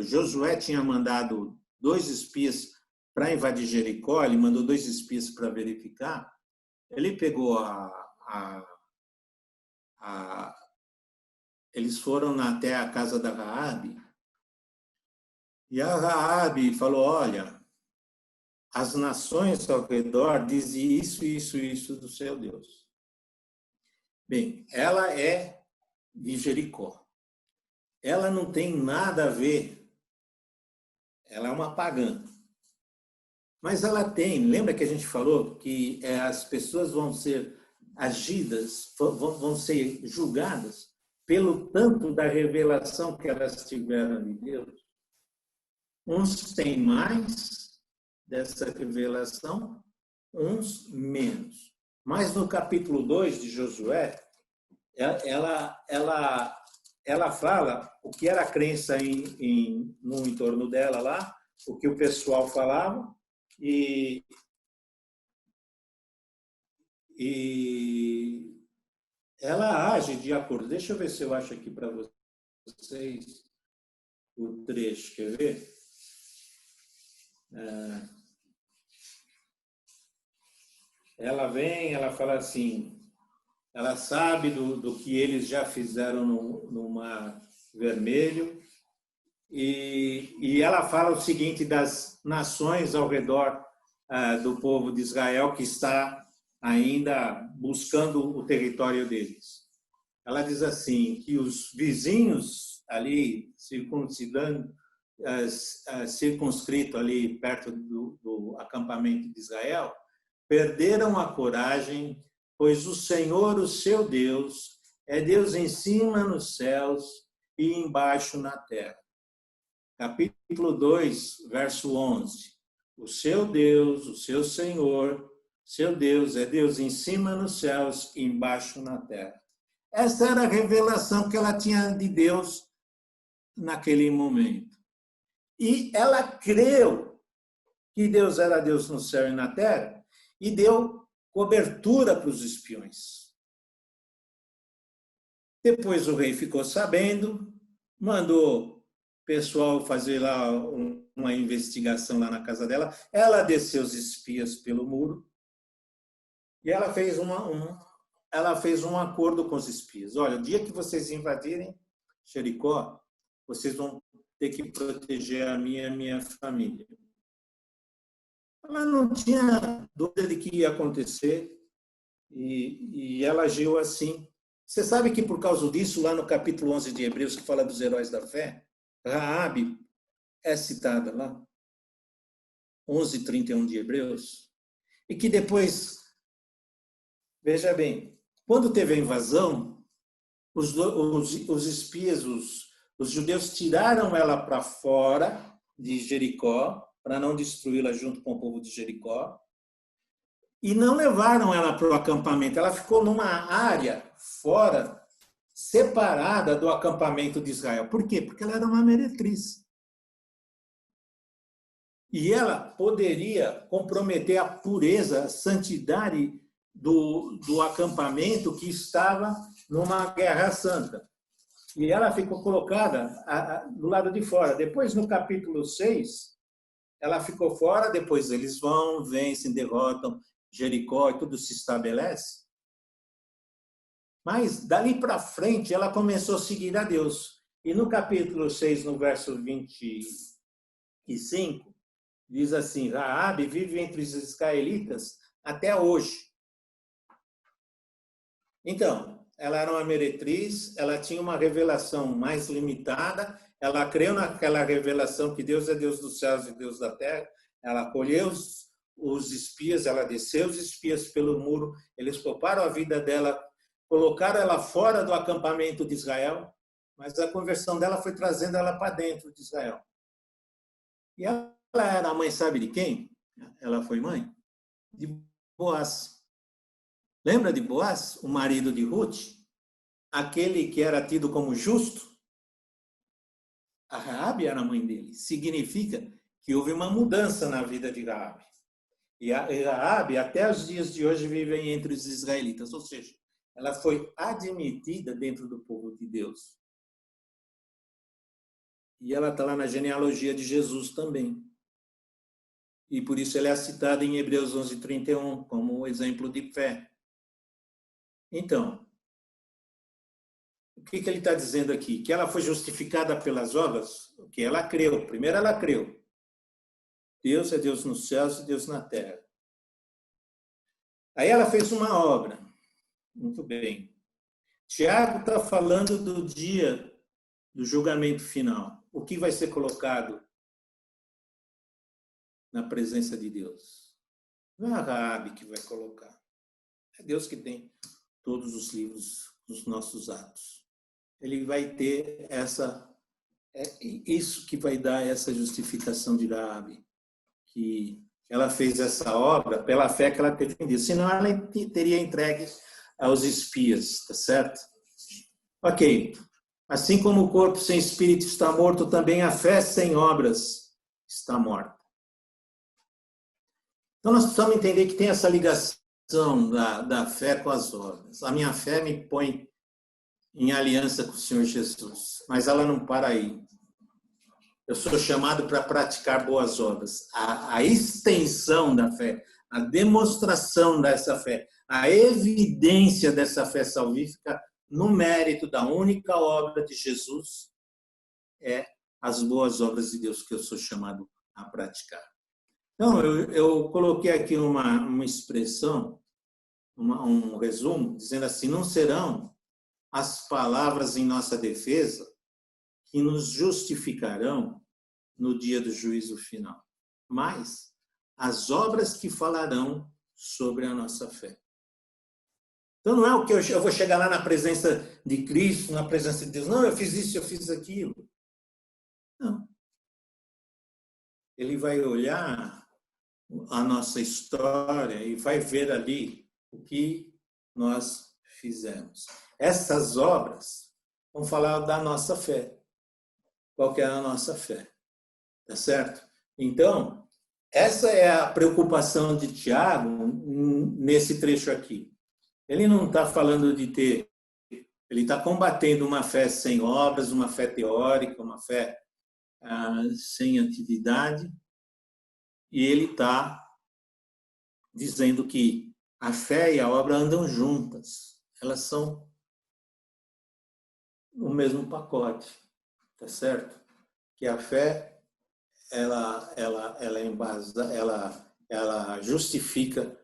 Josué tinha mandado 2 espias para invadir Jericó, ele mandou 2 espias para verificar, ele pegou eles foram até a casa da Raabe, e a Raabe falou, olha, as nações ao redor dizem isso, isso, isso do seu Deus. Bem, ela é de Jericó. Ela não tem nada a ver Ela é uma pagã. Mas ela tem, lembra que a gente falou que as pessoas vão ser agidas, vão ser julgadas pelo tanto da revelação que elas tiveram de Deus? Uns têm mais dessa revelação, uns menos. Mas no capítulo 2 de Josué, ela fala o que era a crença no entorno dela lá, o que o pessoal falava, e ela age de acordo. Deixa eu ver se eu acho aqui para vocês o trecho, quer ver? Ela vem, ela fala assim, ela sabe do que eles já fizeram no Mar Vermelho, e ela fala o seguinte das nações ao redor do povo de Israel que está ainda buscando o território deles. Ela diz assim, que os vizinhos ali, circunscrito ali perto do acampamento de Israel, perderam a coragem, pois o Senhor, o seu Deus, é Deus em cima nos céus e embaixo na terra. Capítulo 2, verso 11. O seu Deus, o seu Senhor, seu Deus é Deus em cima nos céus e embaixo na terra. Essa era a revelação que ela tinha de Deus naquele momento. E ela creu que Deus era Deus no céu e na terra e deu cobertura para os espiões. Depois o rei ficou sabendo, mandou o pessoal fazer lá uma investigação lá na casa dela. Ela desceu os espias pelo muro e ela fez um acordo com os espias. Olha, o dia que vocês invadirem Jericó, vocês vão ter que proteger a minha família. Ela não tinha dúvida de que ia acontecer e ela agiu assim. Você sabe que por causa disso, lá no capítulo 11 de Hebreus, que fala dos heróis da fé, Raabe é citada lá, 11:31 de Hebreus, e que depois, veja bem, quando teve a invasão, os espias, os judeus tiraram ela para fora de Jericó, para não destruí-la junto com o povo de Jericó, e não levaram ela para o acampamento. Ela ficou numa área fora, separada do acampamento de Israel. Por quê? Porque ela era uma meretriz. E ela poderia comprometer a pureza, a santidade do acampamento que estava numa guerra santa. E ela ficou colocada do lado de fora. Depois, no capítulo 6, ela ficou fora, depois eles vão, vencem, derrotam Jericó e tudo se estabelece. Mas, dali para frente, ela começou a seguir a Deus. E no capítulo 6, no verso 25, diz assim, Raabe vive entre os israelitas até hoje. Então, ela era uma meretriz, ela tinha uma revelação mais limitada, ela creu naquela revelação que Deus é Deus dos céus e Deus da terra, ela acolheu os espias, ela desceu os espias pelo muro, eles pouparam a vida dela, colocaram ela fora do acampamento de Israel, mas a conversão dela foi trazendo ela para dentro de Israel. E ela era a mãe, sabe de quem? Ela foi mãe de Boaz. Lembra de Boaz, o marido de Ruth? Aquele que era tido como justo? A Raabe era a mãe dele. Significa que houve uma mudança na vida de Raabe. E a Raabe, até os dias de hoje, vive entre os israelitas. Ou seja, ela foi admitida dentro do povo de Deus. E ela está lá na genealogia de Jesus também. E por isso ela é citada em Hebreus 11:31 como exemplo de fé. Então, o que ele está dizendo aqui? Que ela foi justificada pelas obras? Que ela creu. Primeiro ela creu. Deus é Deus nos céus e Deus na terra. Aí ela fez uma obra. Muito bem. Tiago está falando do dia do julgamento final. O que vai ser colocado na presença de Deus. Não é a Raabe que vai colocar. É Deus que tem todos os livros dos nossos atos. Ele vai ter isso que vai dar essa justificação de Raabe, que ela fez essa obra pela fé que ela teve em Deus. Senão ela teria entregue aos espias, tá certo? Ok. Assim como o corpo sem espírito está morto, também a fé sem obras está morta. Então nós precisamos entender que tem essa ligação da fé com as obras. A minha fé me põe em aliança com o Senhor Jesus, mas ela não para aí. Eu sou chamado para praticar boas obras. A extensão da fé, a demonstração dessa fé, a evidência dessa fé salvífica no mérito da única obra de Jesus é as boas obras de Deus que eu sou chamado a praticar. Então, eu coloquei aqui uma expressão, um resumo, dizendo assim: não serão as palavras em nossa defesa que nos justificarão no dia do juízo final, mas as obras que falarão sobre a nossa fé. Então não é o que eu vou chegar lá na presença de Cristo, na presença de Deus. Não, eu fiz isso, eu fiz aquilo. Não. Ele vai olhar a nossa história e vai ver ali o que nós fizemos. Essas obras vão falar da nossa fé. Qual que é a nossa fé? Tá certo? Então, essa é a preocupação de Tiago nesse trecho aqui. Ele não está falando de ter, ele está combatendo uma fé sem obras, uma fé teórica, uma fé sem atividade, e ele está dizendo que a fé e a obra andam juntas, elas são o mesmo pacote, tá certo? Que a fé ela justifica,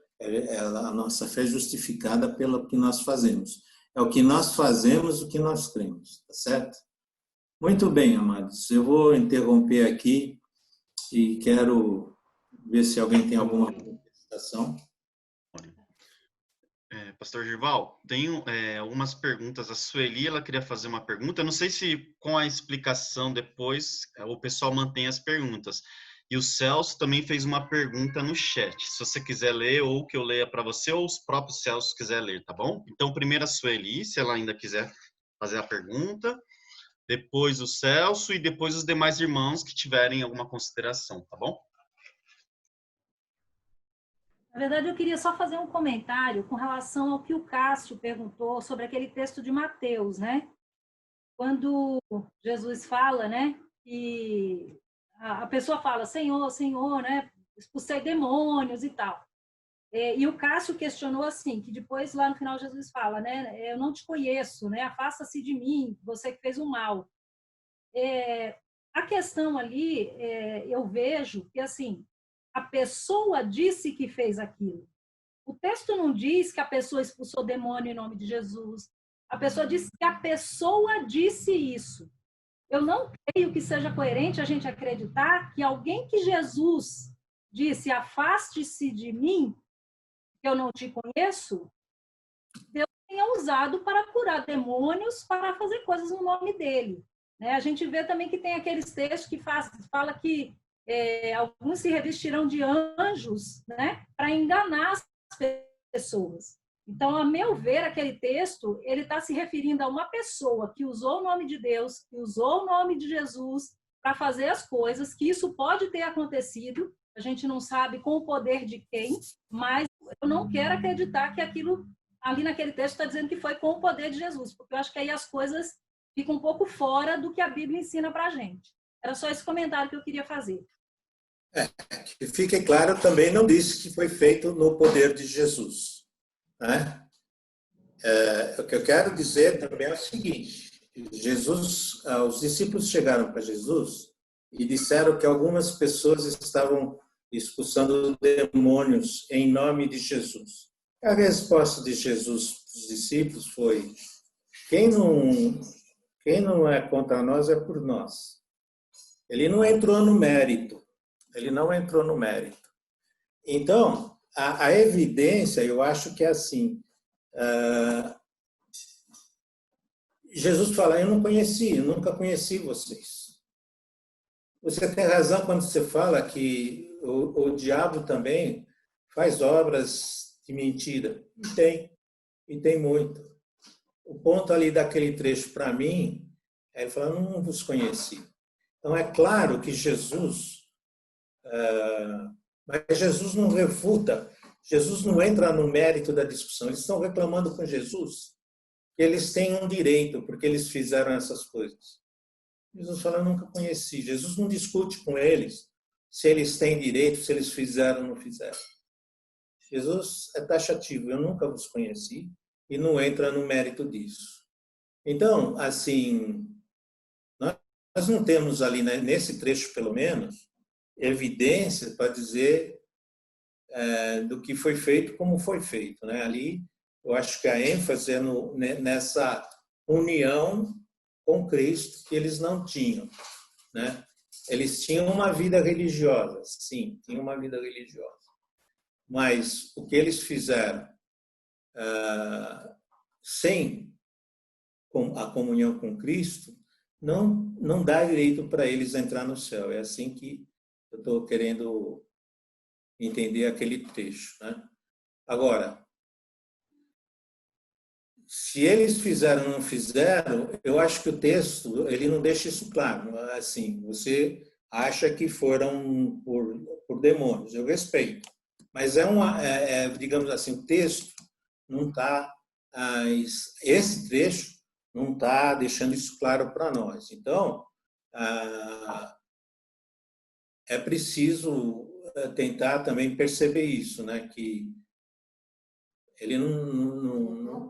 a nossa fé é justificada pelo que nós fazemos. É o que nós fazemos, o que nós cremos, tá certo? Muito bem, amados. Eu vou interromper aqui e quero ver se alguém tem alguma contestação. Pastor Girval, tenho algumas perguntas. A Sueli, ela queria fazer uma pergunta. Eu não sei se com a explicação depois o pessoal mantém as perguntas. E o Celso também fez uma pergunta no chat. Se você quiser ler, ou que eu leia para você, ou os próprios Celso quiser ler, tá bom? Então, primeiro a Sueli, se ela ainda quiser fazer a pergunta. Depois o Celso e depois os demais irmãos que tiverem alguma consideração, tá bom? Na verdade, eu queria só fazer um comentário com relação ao que o Cássio perguntou sobre aquele texto de Mateus, né? Quando Jesus fala, né? E a pessoa fala, Senhor, Senhor, né? Expulsei demônios e tal. E o Cássio questionou assim, que depois lá no final Jesus fala, né? Eu não te conheço, né? Afasta-se de mim, você que fez o mal. A questão ali, eu vejo que, assim, a pessoa disse que fez aquilo. O texto não diz que a pessoa expulsou demônio em nome de Jesus. A pessoa disse que a pessoa disse isso. Eu não creio que seja coerente a gente acreditar que alguém que Jesus disse, afaste-se de mim, que eu não te conheço, Deus tenha usado para curar demônios, para fazer coisas no nome dele. A gente vê também que tem aqueles textos que fala que alguns se revestirão de anjos, né, para enganar as pessoas. Então, a meu ver, aquele texto, ele está se referindo a uma pessoa que usou o nome de Deus, que usou o nome de Jesus para fazer as coisas, que isso pode ter acontecido, a gente não sabe com o poder de quem, mas eu não quero acreditar que aquilo ali naquele texto está dizendo que foi com o poder de Jesus, porque eu acho que aí as coisas ficam um pouco fora do que a Bíblia ensina para a gente. Era só esse comentário que eu queria fazer. Que fique claro, também não disse que foi feito no poder de Jesus. Né? O que eu quero dizer também é o seguinte: Jesus, os discípulos chegaram para Jesus e disseram que algumas pessoas estavam expulsando demônios em nome de Jesus. A resposta de Jesus para os discípulos foi: quem não é contra nós é por nós. Ele não entrou no mérito, Ele não entrou no mérito. Então, a evidência, eu acho que é assim. Jesus fala, eu nunca conheci vocês. Você tem razão quando você fala que o diabo também faz obras de mentira. E tem muito. O ponto ali daquele trecho, para mim, ele fala, eu não vos conheci. Então, é claro que Jesus... mas Jesus não refuta, Jesus não entra no mérito da discussão. Eles estão reclamando com Jesus que eles têm um direito, porque eles fizeram essas coisas. Jesus fala, eu nunca conheci. Jesus não discute com eles se eles têm direito, se eles fizeram ou não fizeram. Jesus é taxativo, eu nunca vos conheci, e não entra no mérito disso. Então, assim, nós não temos ali, né, nesse trecho pelo menos, evidência para dizer do que foi feito, como foi feito, né? Ali, eu acho que a ênfase é nessa união com Cristo que eles não tinham, né? Eles tinham uma vida religiosa, sim, tinham uma vida religiosa, mas o que eles fizeram sem a comunhão com Cristo não dá direito para eles entrar no céu. É assim que eu estou querendo entender aquele trecho, né? Agora, se eles fizeram ou não fizeram, eu acho que o texto ele não deixa isso claro. Assim, você acha que foram por demônios, eu respeito. Mas digamos assim, o texto não está... esse trecho não está deixando isso claro para nós. Então, é preciso tentar também perceber isso, né? Que ele não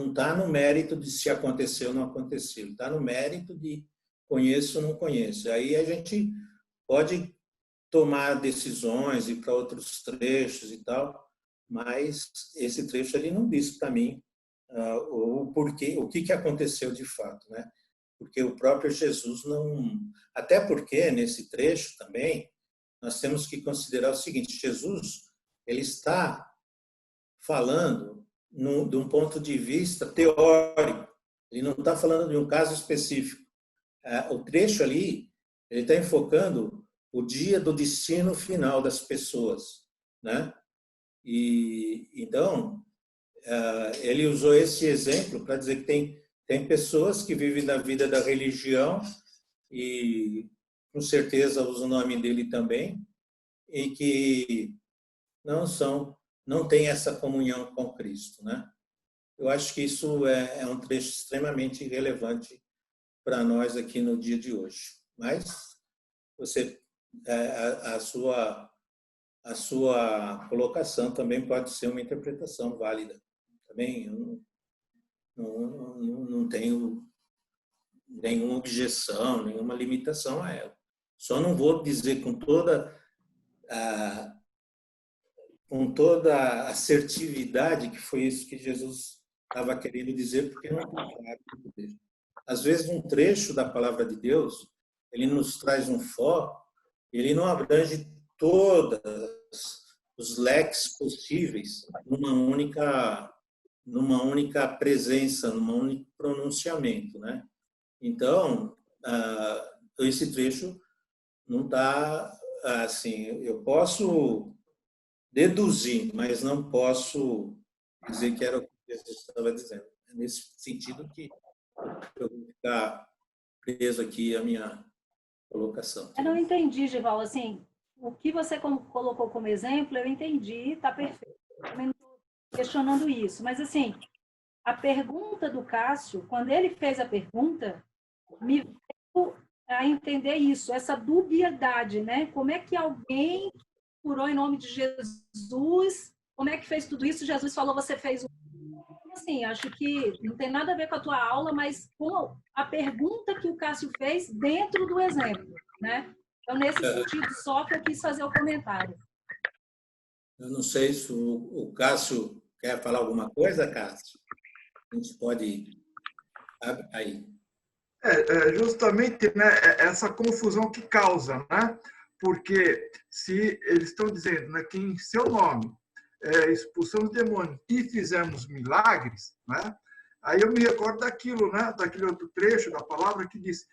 está no mérito de se aconteceu ou não aconteceu, está no mérito de conheço ou não conheço. Aí a gente pode tomar decisões, ir para outros trechos e tal, mas esse trecho ele não diz para mim o porquê, o que aconteceu de fato, né? Porque o próprio Jesus não... Até porque, nesse trecho também, nós temos que considerar o seguinte, Jesus ele está falando de um ponto de vista teórico, ele não está falando de um caso específico. O trecho ali, ele está enfocando o dia do destino final das pessoas, né? E então, ele usou esse exemplo para dizer que tem pessoas que vivem na vida da religião e com certeza usa o nome dele também e que não tem essa comunhão com Cristo, né? Eu acho que isso é um trecho extremamente relevante para nós aqui no dia de hoje. Mas a sua colocação também pode ser uma interpretação válida. Também eu não tenho nenhuma objeção, nenhuma limitação a ela. Só não vou dizer com toda a assertividade que foi isso que Jesus estava querendo dizer, porque não está claro. Às vezes, um trecho da palavra de Deus, ele nos traz um foco, ele não abrange todos os leques possíveis numa única presença, num único pronunciamento, né? Então, esse trecho não está assim. Eu posso deduzir, mas não posso dizer que era o que Jesus estava dizendo. É nesse sentido que eu vou ficar preso aqui à minha colocação. Eu não entendi, Gival, assim, o que você colocou como exemplo, eu entendi, está perfeito. Eu também não estou questionando isso, mas assim, a pergunta do Cássio, quando ele fez a pergunta, me veio a entender isso, essa dubiedade, né? Como é que alguém curou em nome de Jesus? Como é que fez tudo isso? Jesus falou, você fez o... Assim, acho que não tem nada a ver com a tua aula, mas com a pergunta que o Cássio fez dentro do exemplo, né? Então, nesse sentido só que eu quis fazer o comentário. Eu não sei se o Cássio quer falar alguma coisa, Cássio. A gente pode ir aí. Justamente, né, essa confusão que causa, né? Porque se eles estão dizendo, né, que em seu nome expulsamos demônios e fizemos milagres, né? Aí eu me recordo daquilo, né, daquele outro trecho da palavra que diz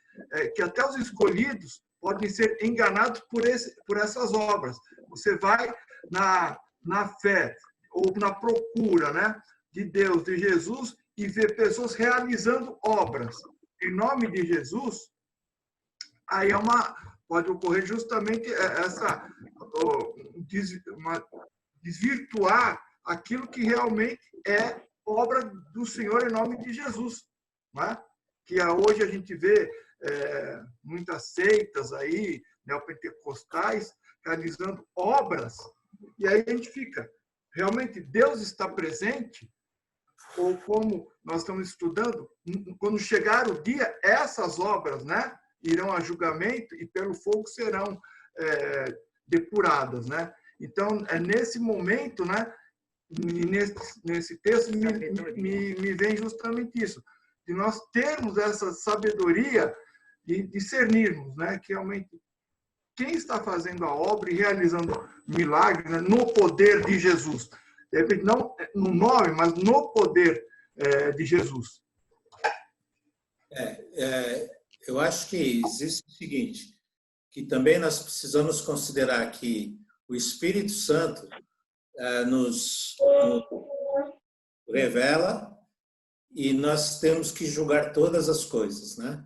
que até os escolhidos podem ser enganados por essas obras. Você vai na fé ou na procura, né, de Deus, de Jesus, e vê pessoas realizando obras em nome de Jesus, aí pode ocorrer justamente desvirtuar aquilo que realmente é obra do Senhor em nome de Jesus, né? Que hoje a gente vê muitas seitas aí, neopentecostais, realizando obras, e aí a gente fica, realmente Deus está presente? Ou como nós estamos estudando, quando chegar o dia, essas obras, né, irão a julgamento e pelo fogo serão depuradas, né? Então, é nesse momento, né, nesse texto, me vem justamente isso, de nós termos essa sabedoria de discernirmos, né, que realmente quem está fazendo a obra e realizando milagres, né, no poder de Jesus. De repente, não no nome, mas no poder de Jesus. Eu acho que existe o seguinte, que também nós precisamos considerar que o Espírito Santo nos revela e nós temos que julgar todas as coisas, né?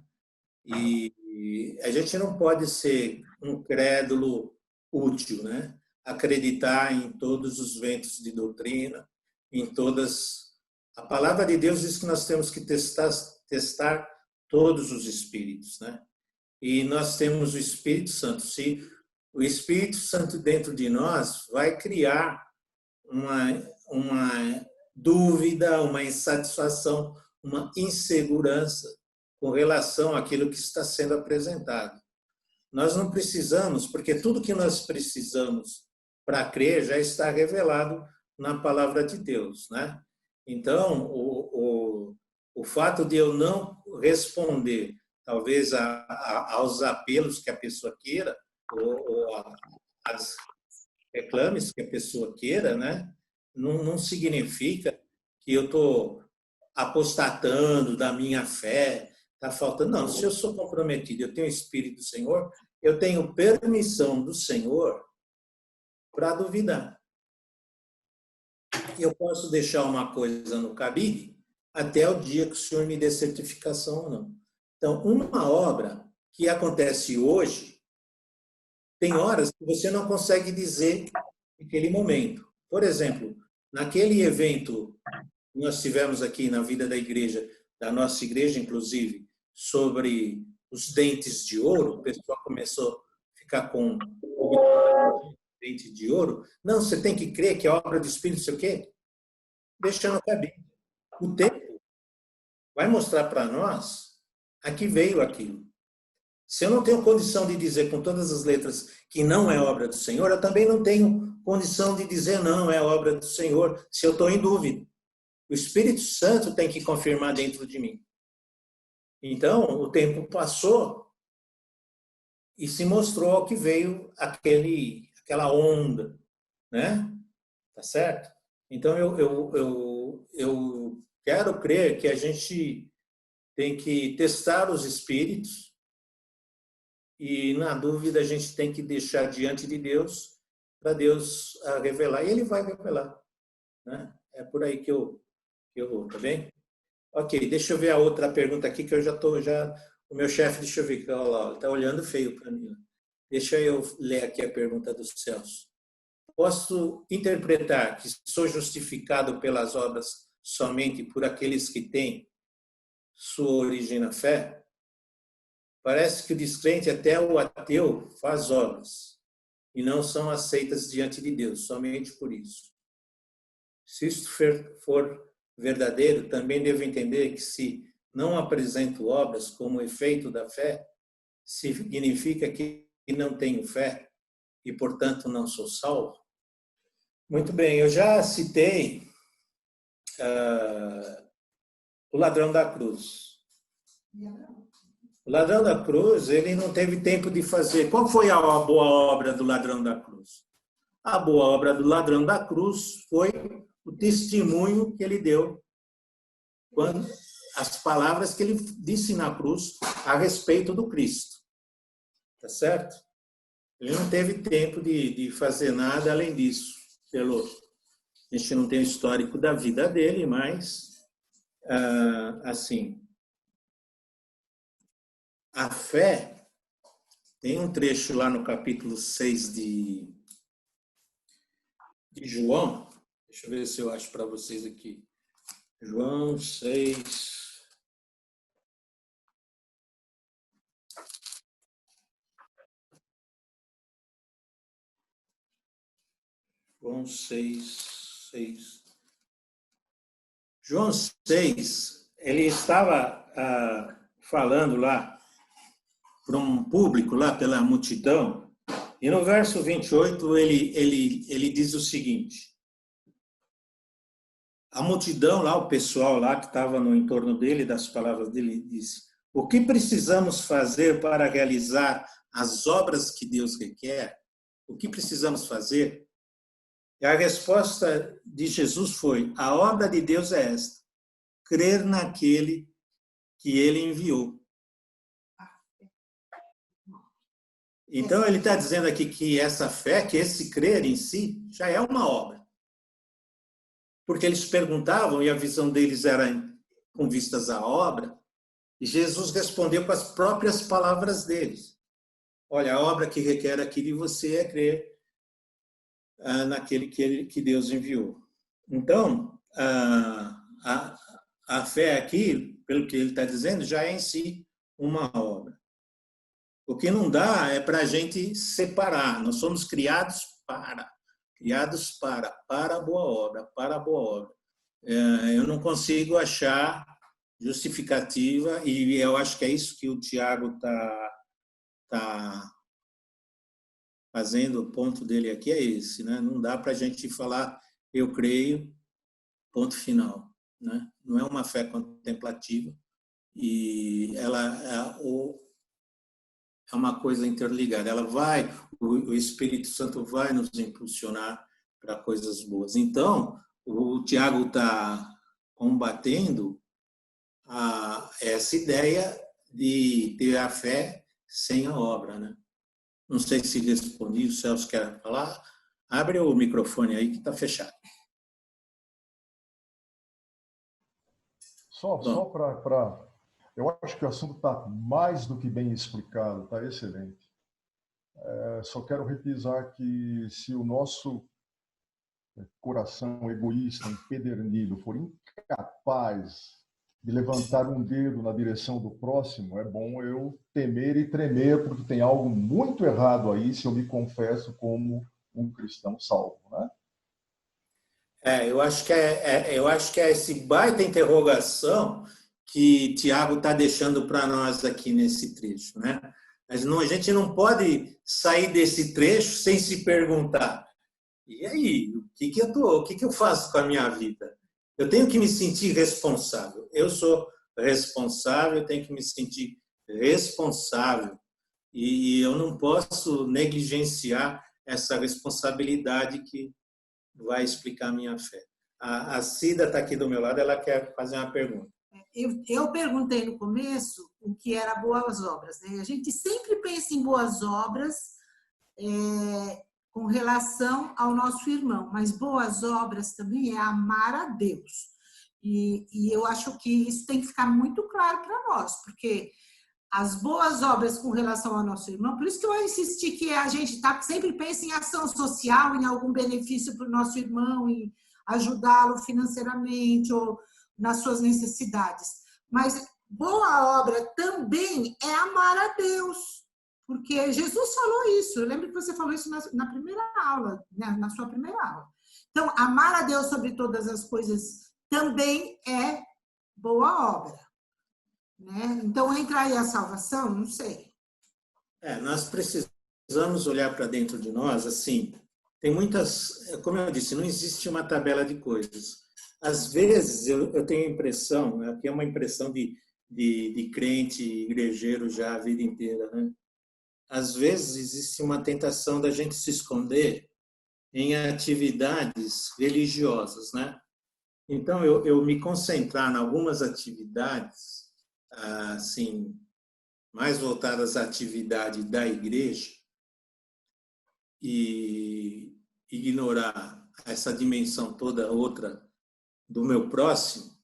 E a gente não pode ser um crédulo útil, né? Acreditar em todos os ventos de doutrina, em todas. A palavra de Deus diz que nós temos que testar todos os espíritos, né? E nós temos o Espírito Santo. Se o Espírito Santo dentro de nós vai criar uma dúvida, uma insatisfação, uma insegurança com relação àquilo que está sendo apresentado. Nós não precisamos, porque tudo que nós precisamos para crer já está revelado na palavra de Deus, né? Então, o fato de eu não responder, talvez, aos apelos que a pessoa queira, ou às reclames que a pessoa queira, né? Não significa que eu estou apostatando da minha fé, está faltando. Não, se eu sou comprometido, eu tenho o Espírito do Senhor, eu tenho permissão do Senhor para duvidar. Eu posso deixar uma coisa no cabide até o dia que o Senhor me dê certificação ou não. Então, uma obra que acontece hoje, tem horas que você não consegue dizer naquele momento. Por exemplo, naquele evento que nós tivemos aqui na vida da igreja, da nossa igreja, inclusive, sobre os dentes de ouro, o pessoal começou a ficar com dente de ouro. Não, você tem que crer que é obra do Espírito, sei o quê. Deixa no cabide. O tempo vai mostrar para nós a que veio aquilo. Se eu não tenho condição de dizer com todas as letras que não é obra do Senhor, eu também não tenho condição de dizer não é obra do Senhor, se eu estou em dúvida. O Espírito Santo tem que confirmar dentro de mim. Então, o tempo passou e se mostrou que veio aquela onda, né? Tá certo? Então, eu quero crer que a gente tem que testar os espíritos e, na dúvida, a gente tem que deixar diante de Deus para Deus revelar. E Ele vai revelar, né? É por aí que eu vou, tá bem? Ok, deixa eu ver a outra pergunta aqui, que eu o meu chefe, deixa eu ver, que ele está olhando feio para mim. Deixa eu ler aqui a pergunta do Celso. Posso interpretar que sou justificado pelas obras somente por aqueles que têm sua origem na fé? Parece que o descrente, até o ateu, faz obras e não são aceitas diante de Deus, somente por isso. Se isto for verdadeiro, também devo entender que se não apresento obras como efeito da fé, significa que não tenho fé e, portanto, não sou salvo? Muito bem, eu já citei o ladrão da cruz. O ladrão da cruz, ele não teve tempo de fazer. Qual foi a boa obra do ladrão da cruz? A boa obra do ladrão da cruz foi o testemunho que ele deu, quando as palavras que ele disse na cruz a respeito do Cristo. Tá certo? Ele não teve tempo de fazer nada além disso. A gente não tem o histórico da vida dele, mas, assim, a fé, tem um trecho lá no capítulo 6 de João, deixa eu ver se eu acho para vocês aqui. João 6. João 6. João 6, ele estava falando lá para um público, lá pela multidão, e no verso 28 ele diz o seguinte: a multidão lá, o pessoal lá que estava no entorno dele, das palavras dele, disse: o que precisamos fazer para realizar as obras que Deus requer? O que precisamos fazer? E a resposta de Jesus foi: a obra de Deus é esta, crer naquele que ele enviou. Então, ele está dizendo aqui que essa fé, que esse crer em si, já é uma obra. Porque eles perguntavam, e a visão deles era com vistas à obra, e Jesus respondeu com as próprias palavras deles. Olha, a obra que requer aqui de você é crer naquele que Deus enviou. Então, a fé aqui, pelo que ele está dizendo, já é em si uma obra. O que não dá é para a gente separar. Nós somos criados para a boa obra, para a boa obra. Eu não consigo achar justificativa, e eu acho que é isso que o Tiago está fazendo, o ponto dele aqui é esse, né? Não dá para a gente falar, eu creio, ponto final, né? Não é uma fé contemplativa, e ela é uma coisa interligada. O Espírito Santo vai nos impulsionar para coisas boas. Então, o Tiago está combatendo essa ideia de ter a fé sem a obra, né? Não sei se respondi, o Celso quer falar. Abre o microfone aí que está fechado. Só para... Eu acho que o assunto está mais do que bem explicado, está excelente. Só quero repisar que se o nosso coração egoísta, empedernido, for incapaz de levantar um dedo na direção do próximo, é bom eu temer e tremer, porque tem algo muito errado aí se eu me confesso como um cristão salvo, né? Eu acho que é esse baita interrogação que Tiago está deixando para nós aqui nesse trecho, né? Mas a gente não pode sair desse trecho sem se perguntar: e aí, o que eu faço com a minha vida? Eu tenho que me sentir responsável. Eu sou responsável, eu tenho que me sentir responsável. E eu não posso negligenciar essa responsabilidade que vai explicar a minha fé. A Cida está aqui do meu lado, ela quer fazer uma pergunta. Eu perguntei no começo o que era boas obras, né? A gente sempre pensa em boas obras com relação ao nosso irmão, mas boas obras também é amar a Deus. E eu acho que isso tem que ficar muito claro para nós, porque as boas obras com relação ao nosso irmão, por isso que eu insisti que a gente sempre pensa em ação social, em algum benefício para o nosso irmão, em ajudá-lo financeiramente ou nas suas necessidades. Mas boa obra também é amar a Deus, porque Jesus falou isso. Eu lembro que você falou isso na primeira aula, na sua primeira aula. Então, amar a Deus sobre todas as coisas também é boa obra, né? Então, entra aí a salvação? Não sei. Nós precisamos olhar para dentro de nós, assim, tem muitas, como eu disse, não existe uma tabela de coisas. Às vezes, eu tenho a impressão, aqui é uma impressão de de crente igrejeiro já a vida inteira, né? Às vezes existe uma tentação da gente se esconder em atividades religiosas, né? Então, eu me concentrar em algumas atividades, assim, mais voltadas à atividade da igreja e ignorar essa dimensão toda outra do meu próximo,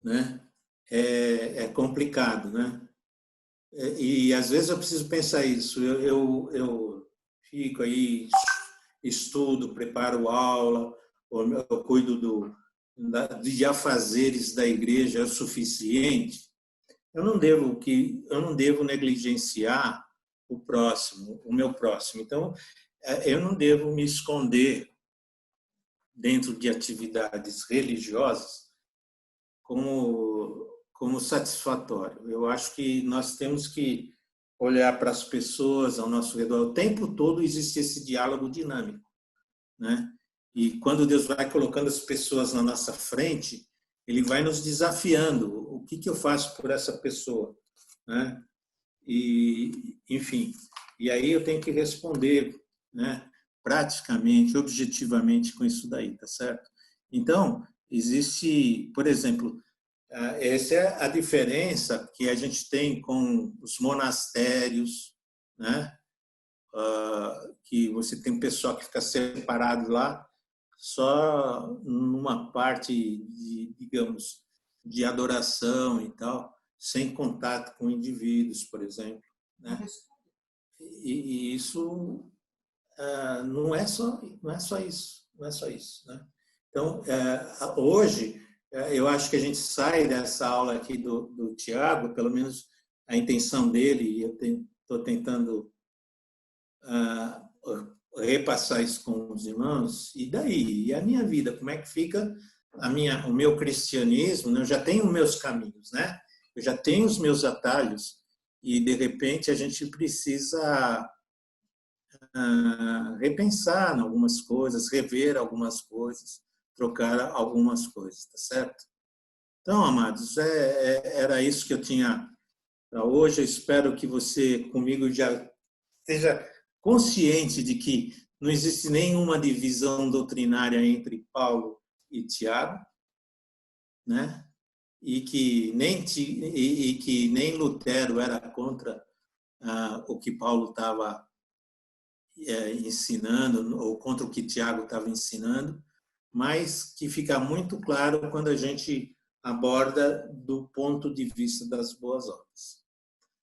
né? É complicado, né? E às vezes eu preciso pensar isso. Eu fico aí, estudo, preparo aula, eu cuido de afazeres da igreja é o suficiente. Eu não devo negligenciar o próximo, o meu próximo. Então, eu não devo me esconder dentro de atividades religiosas como satisfatório. Eu acho que nós temos que olhar para as pessoas ao nosso redor. O tempo todo existe esse diálogo dinâmico, né? E quando Deus vai colocando as pessoas na nossa frente, Ele vai nos desafiando. O que eu faço por essa pessoa, né? E, enfim, e aí eu tenho que responder, né? Praticamente, objetivamente com isso daí, tá certo? Então, existe, por exemplo, essa é a diferença que a gente tem com os monastérios, né? Que você tem um pessoal que fica separado lá só numa parte de, digamos, de adoração e tal, sem contato com indivíduos, por exemplo, né? E isso não é só isso, não é só isso, né? Então, hoje eu acho que a gente sai dessa aula aqui do Tiago, pelo menos a intenção dele, e eu estou tentando repassar isso com os irmãos, e daí? E a minha vida, como é que fica o meu cristianismo? Né? Eu já tenho meus caminhos, né? Eu já tenho os meus atalhos, e de repente a gente precisa repensar em algumas coisas, rever algumas coisas, trocar algumas coisas, tá certo? Então, amados, era isso que eu tinha para hoje. Eu espero que você comigo já esteja consciente de que não existe nenhuma divisão doutrinária entre Paulo e Tiago, né? E que nem Lutero era contra o que Paulo estava ensinando ou contra o que Tiago estava ensinando, mas que fica muito claro quando a gente aborda do ponto de vista das boas obras.